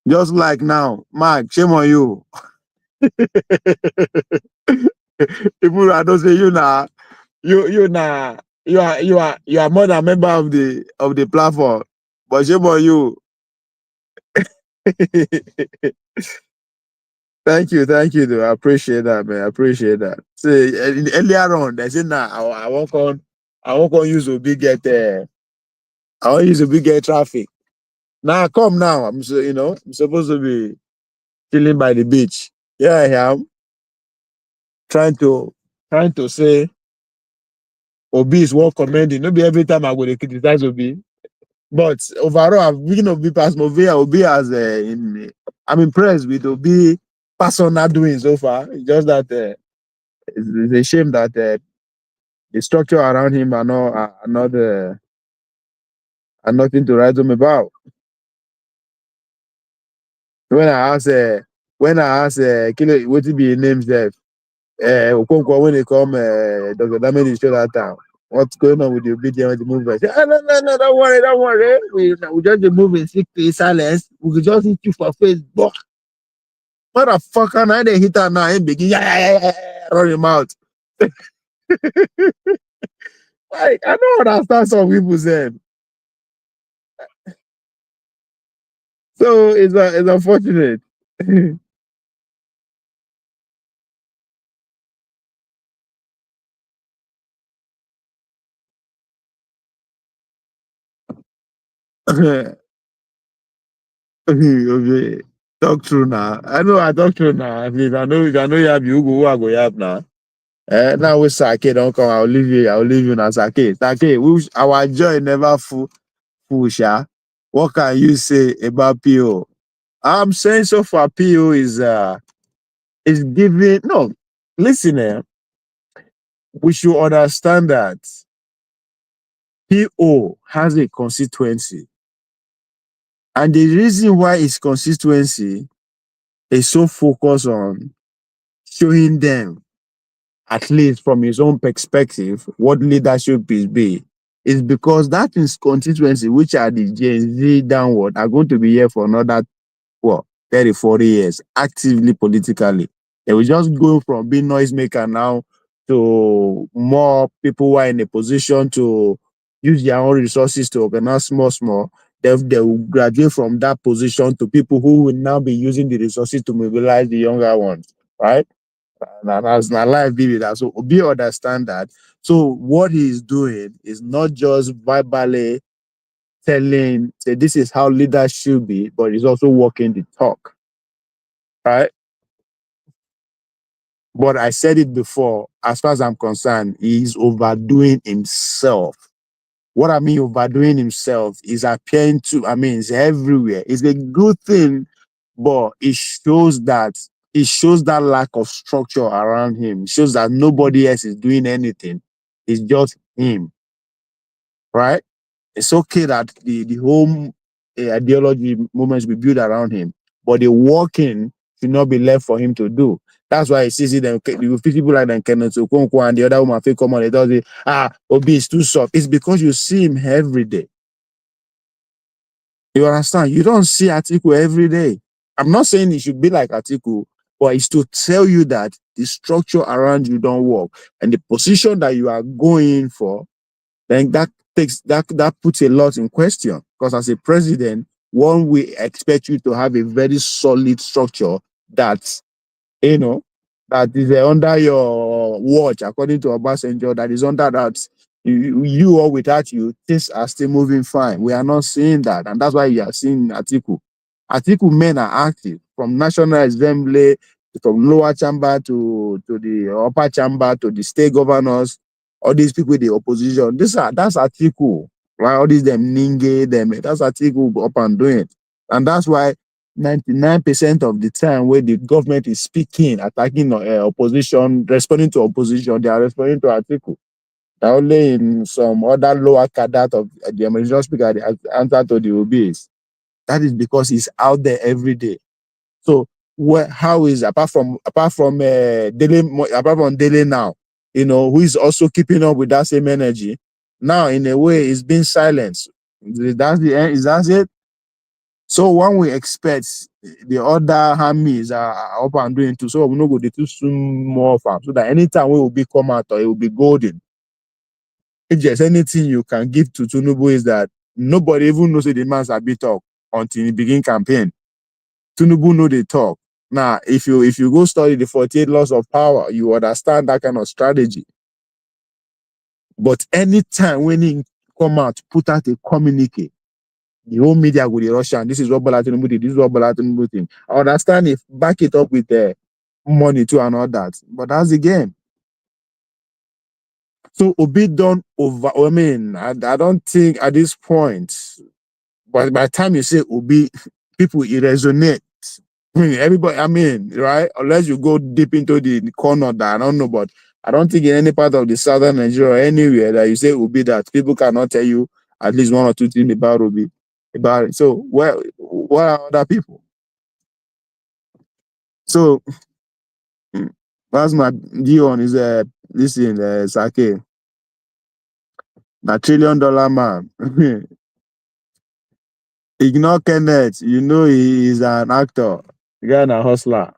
Just like now. Mark, shame on you. People I don't say you now. You now. You are more than a member of the platform. But shame on you. Thank you, though. I appreciate that, man. I appreciate that. So earlier on, they said now I won't use a big get I won't use a big get traffic. Now come now. I'm supposed to be chilling by the beach. Here I am trying to say Obi is worth commending. Not be every time I go to criticize Obi. But overall, I'm speaking of Obi past movie, Obi as I'm impressed with Obi personal doing so far. It's just that it's a shame that the structure around him are nothing to write home about. When I ask Kilo, what to be his name there? Okonkwo, when they come Dr. Damini show that time. What's going on with the obedience the movement? Say, no, don't worry. We just the movement stick to silence. We could just hit you for Facebook. Motherfucker, now they hit her now and begin run him out. Like, I don't understand some people saying. So it's unfortunate. Okay. Talk true now. I know I talk true now. At least I know you have you go I go have now. Now with Sake don't come. I'll leave you now, Sake. Sake, our joy never full, sha. What can you say about PO? I'm saying so far PO is giving no. Listen, we should understand that PO has a constituency. And the reason why its constituency is so focused on showing them, at least from his own perspective, what leadership is because that is constituency, which are the Gen Z downward, are going to be here for another 30, 40 years, actively politically. They will just go from being noisemaker now to more people who are in a position to use their own resources to organize small. They will graduate from that position to people who will now be using the resources to mobilize the younger ones, right? And as my life be with that. So Obi understand that. So what he's doing is not just verbally telling, say this is how leaders should be, but he's also walking the talk, right? But I said it before, as far as I'm concerned, he's overdoing himself. What I mean overdoing himself is appearing to, it's everywhere. It's a good thing, but it shows that lack of structure around him. It shows that nobody else is doing anything. It's just him, right? It's okay that the whole ideology movements be built around him, but the working should not be left for him to do. That's why you see them people like them Kenneth Okonkwo and the other woman feel come on, they tell you, Obi is too soft. It's because you see him every day. You understand? You don't see Atiku every day. I'm not saying it should be like Atiku, but it's to tell you that the structure around you don't work. And the position that you are going for, then that puts a lot in question. Because as a president, one will expect you to have a very solid structure that is under your watch, according to Obasanjo, that is under that you or without you, things are still moving fine. We are not seeing that. And that's why you are seeing Atiku. Atiku men are active from National Assembly, from lower chamber to the upper chamber to the state governors, all these people in the opposition. That's Atiku. Right? All these them Ninge, that's Atiku up and doing. And that's why 99% of the time where the government is speaking, attacking opposition, responding to opposition, they are responding to Atiku. Only in some other lower cadet of the original speaker, the answer to the obese. That is because he's out there every day. So how is apart from Dele now, who is also keeping up with that same energy, now in a way is being silenced. That's the end. Is that it? So one we expect the other armies are up and doing too. So we know go too soon more farm. So that anytime we will be come out or it will be golden. If there's anything you can give to Tinubu is that nobody even knows the man's a bit talk until he begin campaign. Tinubu know they talk. Now, if you go study the 48 laws of power, you understand that kind of strategy. But anytime when he come out, put out a communique, the whole media will be Russian. This is what Bola Tinubu did. This is what Bola Tinubu did. I understand if back it up with money too and all that. But that's the game. So Obi done over. I mean, I don't think at this point. But by the time you say Obi, people it resonate. Everybody, I mean, right? Unless you go deep into the corner that I don't know, but I don't think in any part of the southern Nigeria or anywhere that you say Obi that people cannot tell you at least one or two things about Obi. About it. So what are other people? So that's my view on is this in Sake. The $1 trillion man. Ignore Kenneth, he is an actor. The guy and a hustler.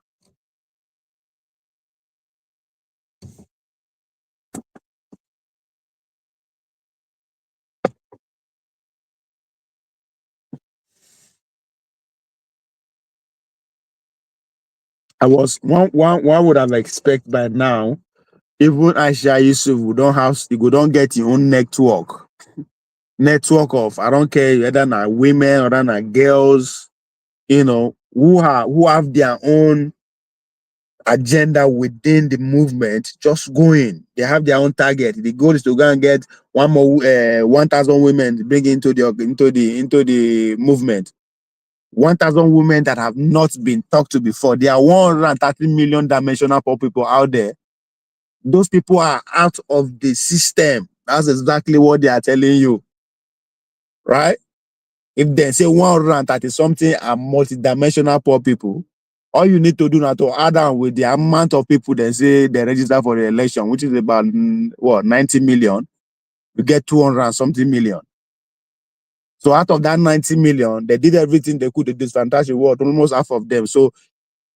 I was one would have expect by now, even Aisha Yusuf don't get your own network of I don't care whether not women or not girls, who have their own agenda within the movement, just going. They have their own target. The goal is to go and get 1,000 women bring into the movement. 1,000 women that have not been talked to before. There are 130 million dimensional people out there. Those people are out of the system. That's exactly what they are telling you. Right? If they say 130 something are multidimensional poor people, all you need to do now to add on with the amount of people they say they register for the election, which is about 90 million, you get 200 and something million. So out of that 90 million, they did everything they could to disadvantage the world, almost half of them. So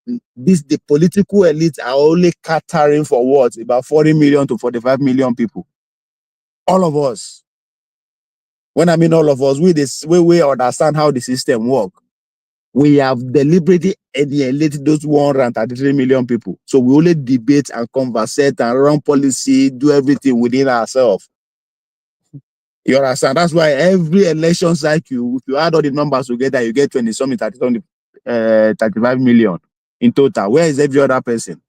the political elites are only catering for what? About 40 million to 45 million people. All of us. When I mean all of us, we understand how the system works. We have deliberately alienated those 133 million people. So we only debate and conversate and run policy, do everything within ourselves. You understand? That's why every election cycle, if you add all the numbers together, you get 20 something, 35 million in total. Where is every other person?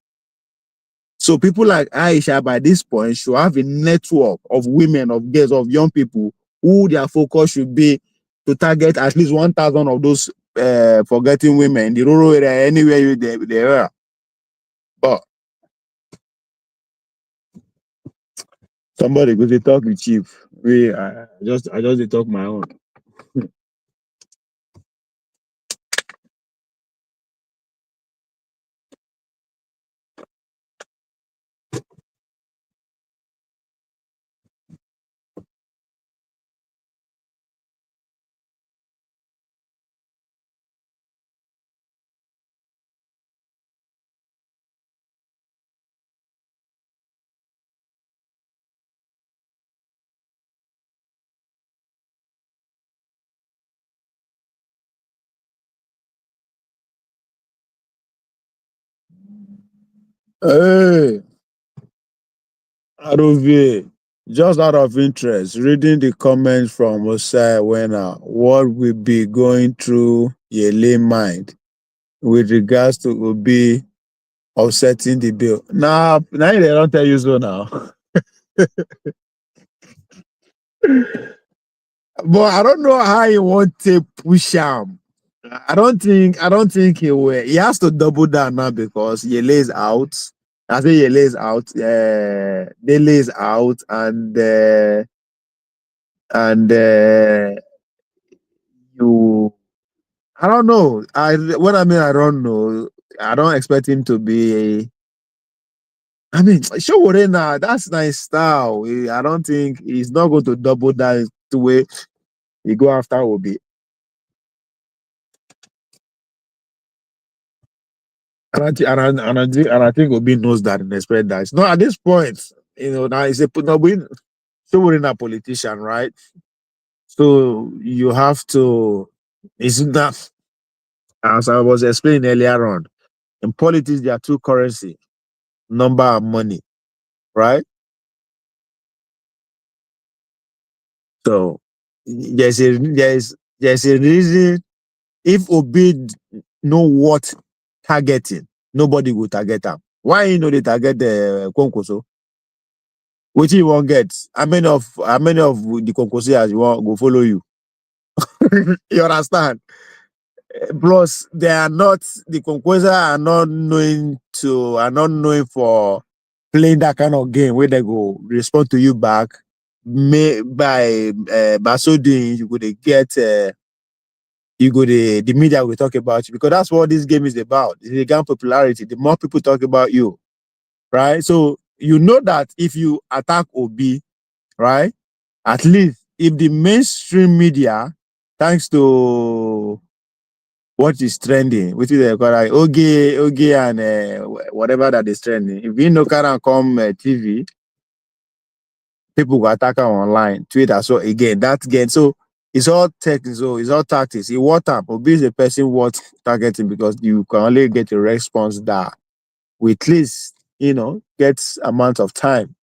So people like Aisha by this point should have a network of women, of girls, of young people who their focus should be to target at least 1,000 of those forgetting women in the rural area, anywhere they are. But somebody go to talk with chief. I just talk my own. Hey, Aruvi, just out of interest, reading the comments from Osai Wena, what will be going through Yele mind with regards to Obi offsetting the bill? Now they don't tell you so now. But I don't know how he want to push him. I don't think he will. He has to double down now because Yele is out. I say Yele is out, Dele is out, and you, I don't know. What I mean, I don't know. I don't expect him to be. I mean, show now. That's nice style. I don't think he's not going to double down the way he go after Obi. And I think Obi knows that and expect that. It's not at this point. Now he's a showing a politician, right? So you have to. It's not, as I was explaining earlier on. In politics, there are two currency: number and money, right? So there's a reason. If Obi know what targeting, nobody will target him. Why you know they target the Konkoso? Which you won't get? How many of the Konkosias you want go follow you? You understand? Plus, they are not the Konkosa are not knowing for playing that kind of game where they go respond to you back. By so doing, you go to get the media will talk about you, because that's what this game is about. It's a game popularity. The more people talk about you, right? So you know that if you attack Obi, right? At least if the mainstream media, thanks to what is trending, which is like Oge, and whatever that is trending, if you know can come TV, people will attack her online, Twitter. So again, that's again. So it's all tech, so it's all tactics. In what time, Obi is a person worth targeting, because you can only get a response that with at least gets amount of time.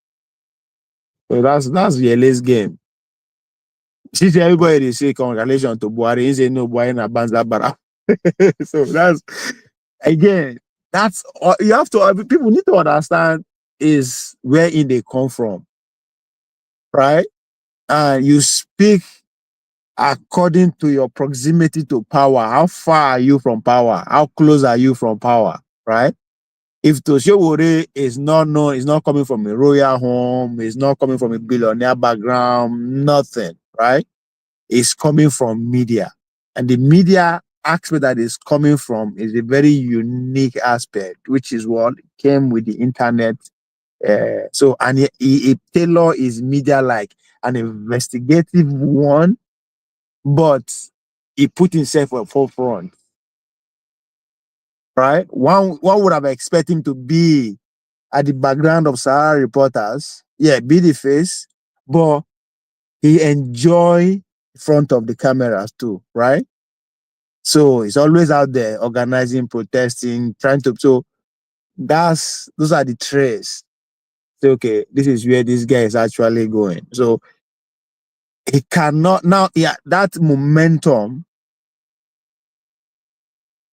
So that's the Yele's game. See, everybody they say congratulations to Buhari. He say no, Buhari na banza bara. So that's again. That's you have to. People need to understand is where in they come from, right? And you speak according to your proximity to power. How far are you from power? How close are you from power? Right? If Toshewore is not known, is not coming from a royal home, is not coming from a billionaire background, nothing, right? It's coming from media. And the media aspect that is coming from is a very unique aspect, which is what came with the internet. And he tailor is media like an investigative one, but he put himself at forefront, right? One would have expected him to be at the background of Sahara reporters, be the face, but he enjoy front of the cameras too, right? So he's always out there organizing, protesting, trying to. So those are the traits. So, okay, this is where this guy is actually going. So he cannot now. Yeah, that momentum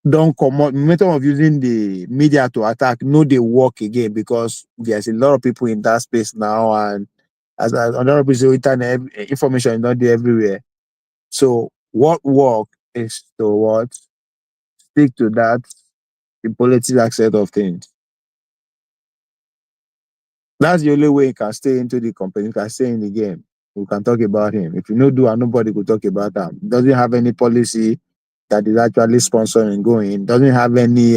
don't come out. Momentum of using the media to attack, no, they work again, because there's a lot of people in that space now, and as another people say, internet information is not there everywhere. So what work is to what stick to that the political aspect of things. That's the only way you can stay into the company, you can stay in the game. We can talk about him. If you no do, and nobody could talk about him. Doesn't have any policy that is actually sponsoring going. Doesn't have any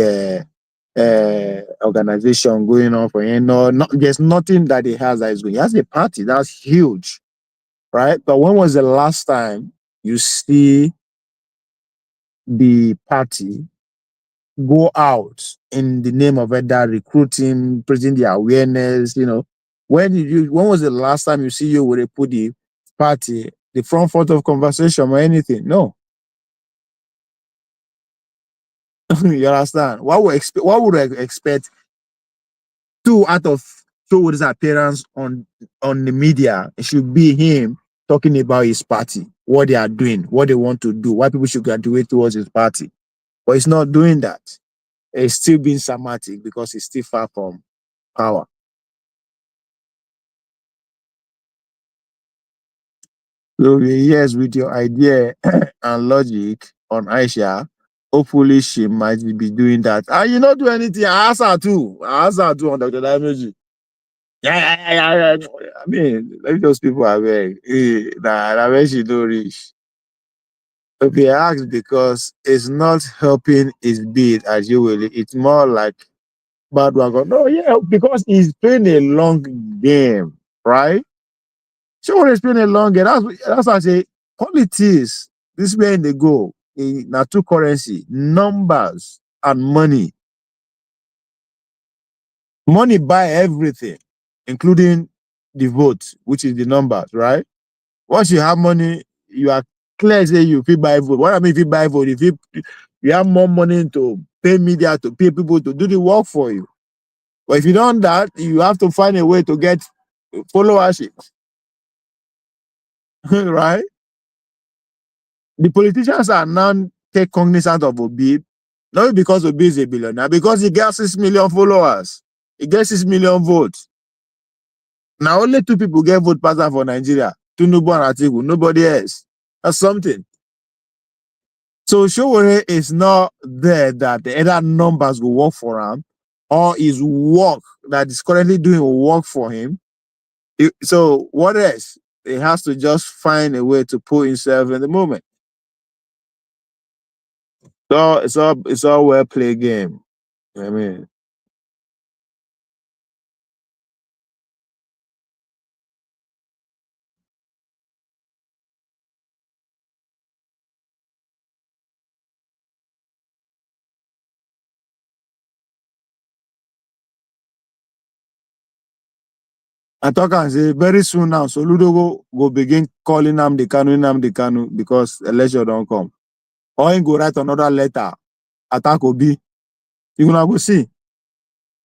organization going on for him. No, there's nothing that he has that is going. He has a party that's huge, right? But when was the last time you see the party go out in the name of either recruiting, raising the awareness? When was the last time you see you would put the party the front foot of conversation or anything? No. You understand? What would I expect two out of two his appearance on the media? It should be him talking about his party, what they are doing, what they want to do, why people should graduate towards his party. But he's not doing that. It's still being dramatic because he's still far from power. So yes, with your idea and logic on Aisha, hopefully she might be doing that. And you not do anything. I asked her too. On Dr. Dameji. Yeah. I mean, let those people are very nah, when she don't reach. Okay, I asked because it's not helping his bid as you will. It's more like bad one. No, yeah, because he's playing a long game, right? So when he's playing a long game, that's why I say politics. This is where they go. In two currency, numbers and money. Money buy everything, including the vote, which is the numbers, right? Once you have money, you are clear say you fit buy vote. What I mean if you buy vote, if you have more money to pay media, to pay people to do the work for you. But if you don't that, you have to find a way to get followership. Right? The politicians are now take cognizance of Obi, not because Obi is a billionaire, because he gets 6 million followers. He gets 6 million votes. Now only 2 people get vote pattern for Nigeria. Tinubu and Atiku, nobody else. That's something. So Showore is not there that the other numbers will work for him, or his work that is currently doing will work for him. So what else? He has to just find a way to put himself in the moment. So it's all well played game. I mean, I talk and say very soon now. So Ludo go begin calling Nnamdi Kanu, because election don't come. Or he go write another letter, attack Obi. You gonna go see.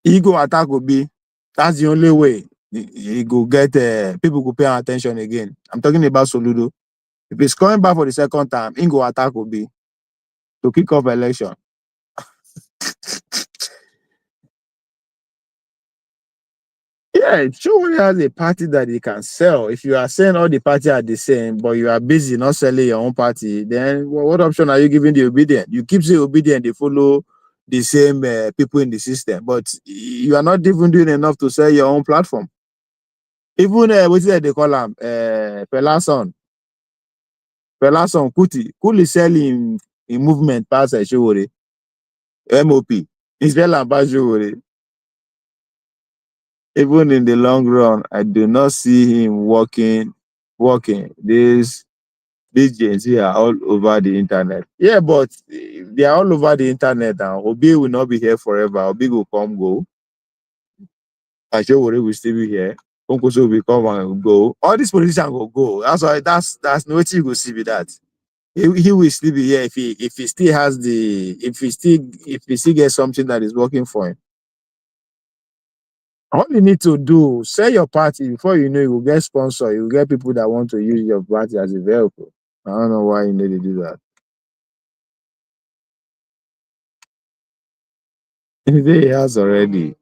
He go attack Obi. That's the only way he go get people go pay attention again. I'm talking about Soludo. If he's coming back for the second time, he go attack Obi to kick off election. Yeah, Chowore has a party that he can sell. If you are saying all the party are the same, but you are busy not selling your own party, then what option are you giving the obedient? You keep saying obedient, they follow the same people in the system, but you are not even doing enough to sell your own platform. Even what is it they call him? Pelason Kuti. Kuli selling in movement pass Showore. MOP. It's well pass Showore. Even in the long run, I do not see him working. These Gen Z are all over the internet. Yeah, but they are all over the internet now. Obi will not be here forever. Obi will come, go. Ashowore will still be here. Onkoso will come and go. All these politicians will go. That's why that's no way you will see with that. He will still be here if he still has if he still gets something that is working for him. All you need to do, sell your party before you know you will get sponsor. You will get people that want to use your party as a vehicle. I don't know why you need to do that. He has already.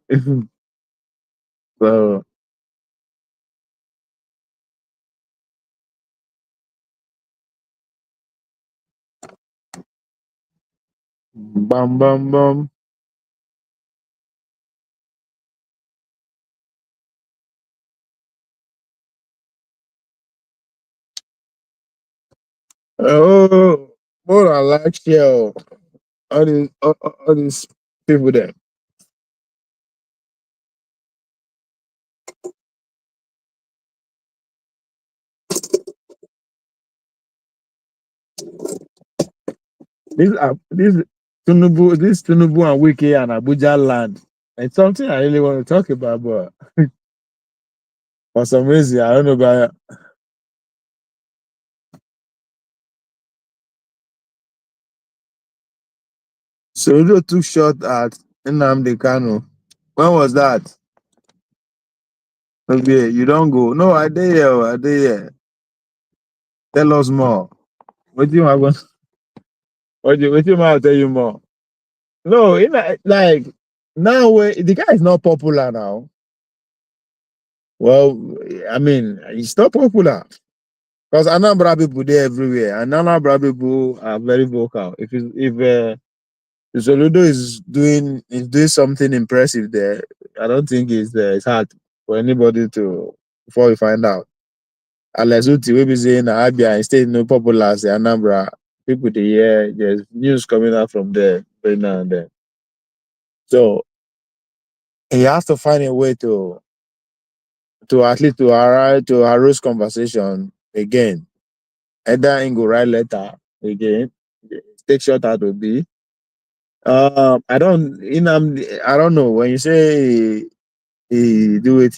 So bam bam bam. Oh, more than like share all these people there. This Tinubu and Wiki and Abuja land. It's something I really want to talk about, but for some reason I don't know about. So you took shot at Nnamdi Kanu. When was that? Okay, you don't go. No, I did here. I did here. Tell us more. What do you want? What do you want to tell you more? No, like now the guy is not popular now. Well, I mean, he's not popular because Anambra people there everywhere, and Anambra people are very vocal. Soludo is doing something impressive there. I don't think it's hard for anybody to before we find out. Unless Uti will be saying Abia instead no popular as Anambra, people they hear there's news coming out from there right now and then. So he has to find a way to at least to arrive to arose conversation again. Either in go write letter again, take short out to be. I don't know when you say he do it,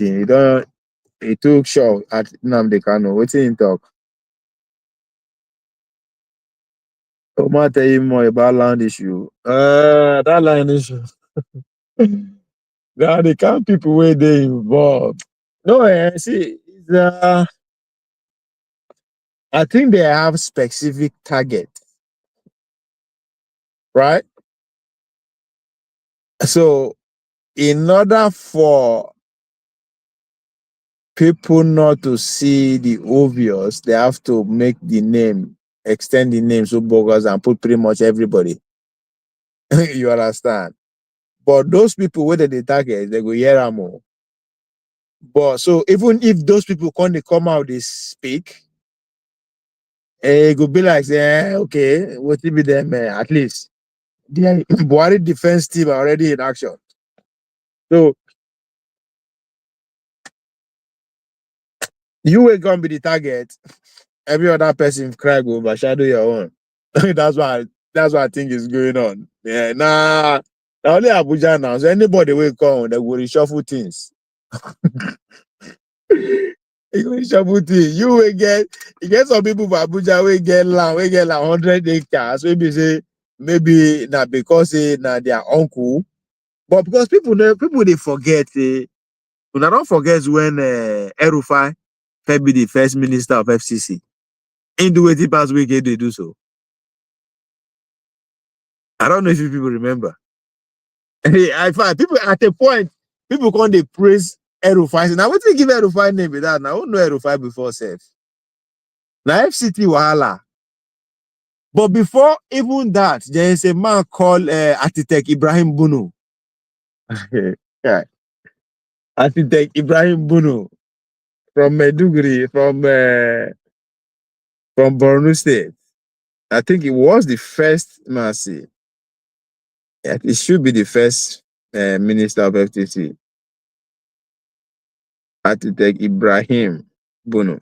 he took short at Nnamdi Kanu. What's in talk? I might tell you more about land issue. That land issue. Now the kind of people where they involved. No, see, I think they have specific target, right? So in order for people not to see the obvious, they have to make the name, extend the name so bogus and put pretty much everybody. You understand? But those people whether they target, they go hear them more. But so even if those people come out, they speak, it could be like, say, okay, what will be them at least. The Buhari defense team are already in action. So you will gonna be the target. Every other person cry go overshadow your own. that's why I think is going on. Yeah, nah. Now only Abuja now. So anybody will come, they will reshuffle things. You will reshuffle things. You will get some people for Abuja will get land, will get like 100 acres. Maybe say maybe not because na their uncle, but because people they forget. Una don't forget when Erufai be the first minister of FCC. In the way the past week they do so. I don't know if you people remember. I find people at a point, people can't they praise Erufai. Now, what do you give Erufai name with that? Now, I don't know Erufai before self. Now, FCT Wahala. But before even that, there is a man called Architect Ibrahim Bunu. Yeah. Architect Ibrahim Bunu from Meduguri, from Borno State. I think it was the first, mercy. Yeah, it should be the first minister of FTC. Architect Ibrahim Bunu.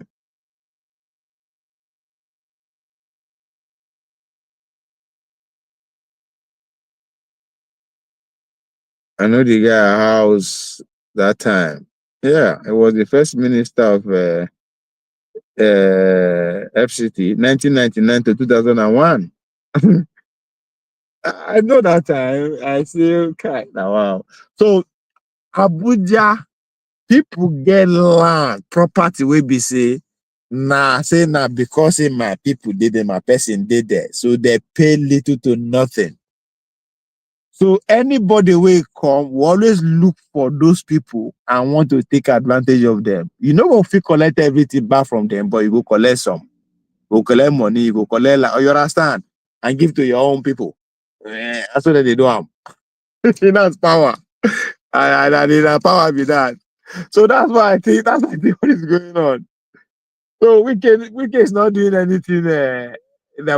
I know the guy house that time. Yeah, it was the first minister of FCT, 1999 to 2001. I know that time. I say, okay, now wow. So Abuja, people get land, property will be say because my people did it, my person did that. So they pay little to nothing. So anybody will come, we always look for those people and want to take advantage of them. You know, if you collect everything back from them, but you go collect some. You go collect money, you go collect, like, you understand? And give to your own people. That's what they do. That's power. And power be that. So that's why I think what is going on. So we is not doing anything that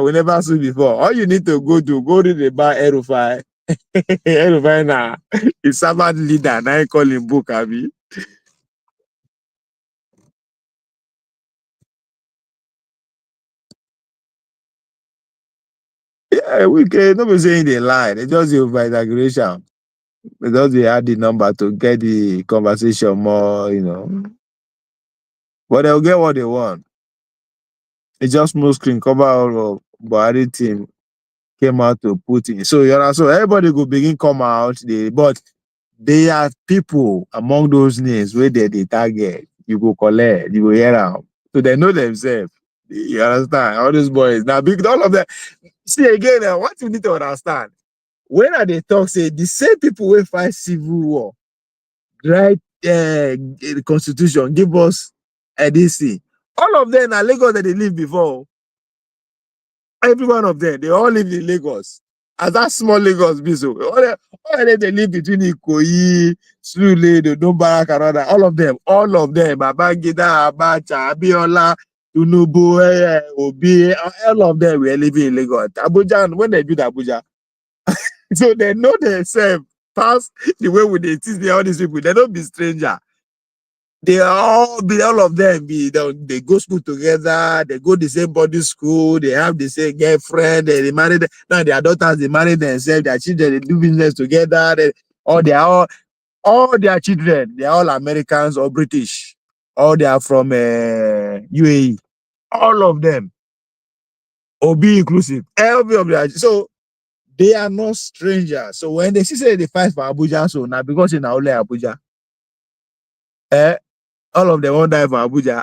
we never saw before. All you need to go to the bar Erufai. Erufai na is servant leader. Now I call him book, Abi. Yeah, we can not be saying they lie. They just use by exaggeration. Because they had the number to get the conversation more, But they'll get what they want. It's just no screen cover all of Buhari team came out to put in. So so everybody go begin come out. But they are people among those names where they target. You go collect, you go hear them. So they know themselves. You understand? All these boys. Now, big all of them. See again, what you need to understand. When are they talk, say the same people will fight civil war, right? The constitution, give us a DC. All of them are Lagos that they live before. Every one of them, they all live in Lagos. as that small Lagos be so. All they live between Ikoyi, Surulere, Dombara, Canada, all of them, Babangida, Abacha, Abiola, Tinubu, Obi, all of them were living in Lagos. Abuja, when they build Abuja, so they know themselves past the way we they teach all these people. They don't be stranger. They all of them they go school together, they go the same boarding school, they have the same girlfriend, they married now their daughters, they marry themselves, their children, they do business together, all their children, they are all Americans or British, all they are from UAE, all of them, or be inclusive, every of their, so they are not strangers. So when they say they fight for Abuja, so now because in only Abuja, all of them won't die for Abuja.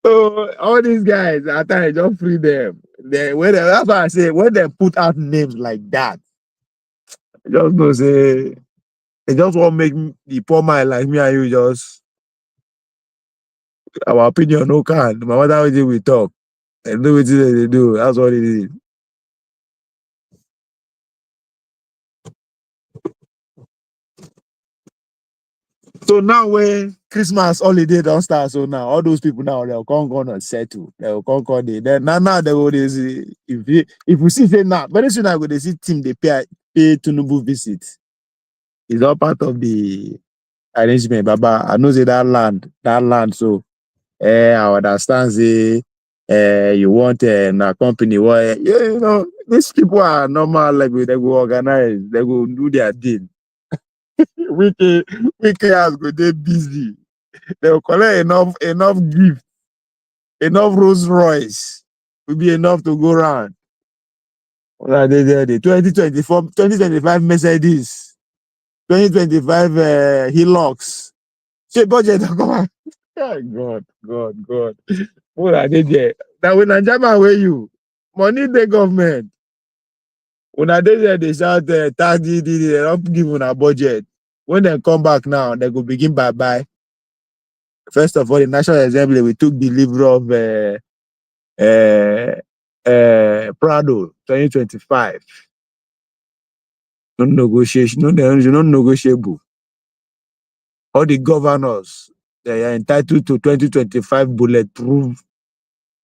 So all these guys, at times, just free them. That's why I say when they put out names like that, just know say they just want to make the poor man like me and you just our opinion no can. No matter what we talk, and do what they do. That's what it is. So now when Christmas holiday don't start, so now all those people now they'll come and settle. They'll come then now they will see if we see say now very soon I go they see team they pay Tinubu visit. It's all part of the arrangement, Baba. I know say that land. So I understand say you want a company where you know these people are normal, like they go organize, they go do their deal. Wiki has go they busy. They will collect enough gift, enough Rolls Royce will be enough to go around. What are they there? The 2024, 2025 Mercedes, 2025 Hilux. Say budget come on. Oh, God. What are they there? That when Nigeria where you money the government. When I did there, they shout tax, they don't give on a budget. When they come back now, they go begin bye. First of all, the National Assembly we took delivery of Prado 2025. No negotiation, no negotiable. All the governors they are entitled to 2025 bulletproof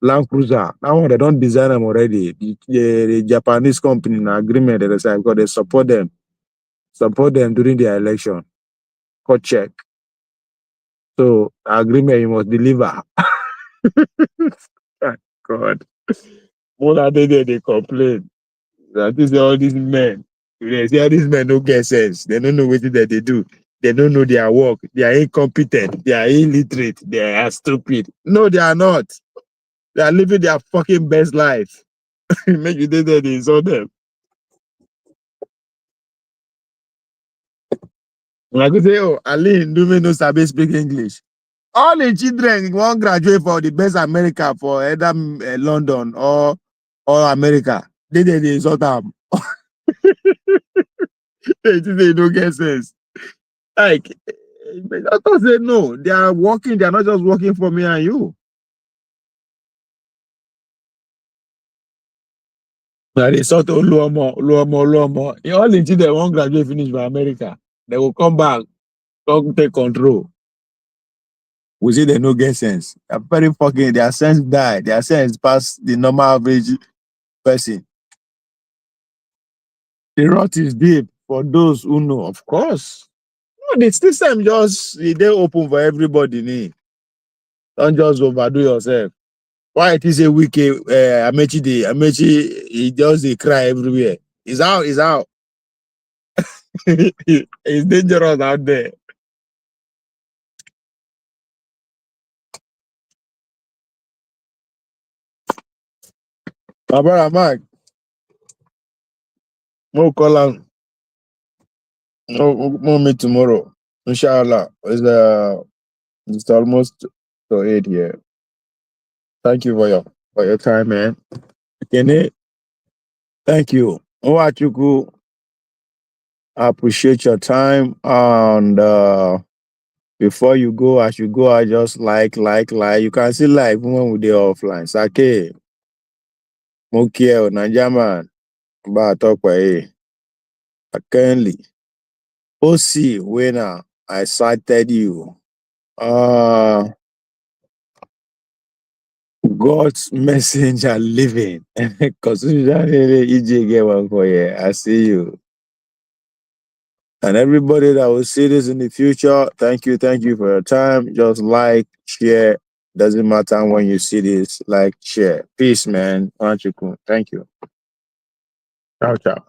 Land Cruiser. That one they don't design them already. The Japanese company in agreement they say because they support them during their election. Court check. So agreement you must deliver. God. More than they complain. That is all these men. They say all these men don't get sense. They don't know what that they do. They don't know their work. They are incompetent. They are illiterate. They are stupid. No, they are not. They are living their fucking best life. Make you think that they insult them. I could say, oh, Ali, do me no sabi speak English. All the children won't graduate for the best America for either London or America. They insult them. They don't get sense. Like, doctors say no. They are working. They are not just working for me and you. Now they sort of Luomo. All the children won't graduate finish by America. They will come back, come take control. We say they no get sense. They're very fucking, their sense die. Their sense pass the normal average person. The rot is deep for those who know, of course. No, the system just they open for everybody. Don't just overdo yourself. Why it is a wicked Amechi, he just they cry everywhere. He's out. It's dangerous out there. My brother Mark, no call him. No meet tomorrow. Inshallah. It's almost to 8 here. Thank you for your time, man. Kenny, thank you. Owachuku, I appreciate your time. And before you go, as you go, I just like. You can see like when we dey offline. Sake. Mokiel, Najaman, Batokwa, Akenli. OC, winner, I cited you. God's messenger living. Because EJ get one for you. I see you. And everybody that will see this in the future, thank you for your time. Just like, share. Doesn't matter when you see this, like, share. Peace, man. Thank you. Ciao, ciao.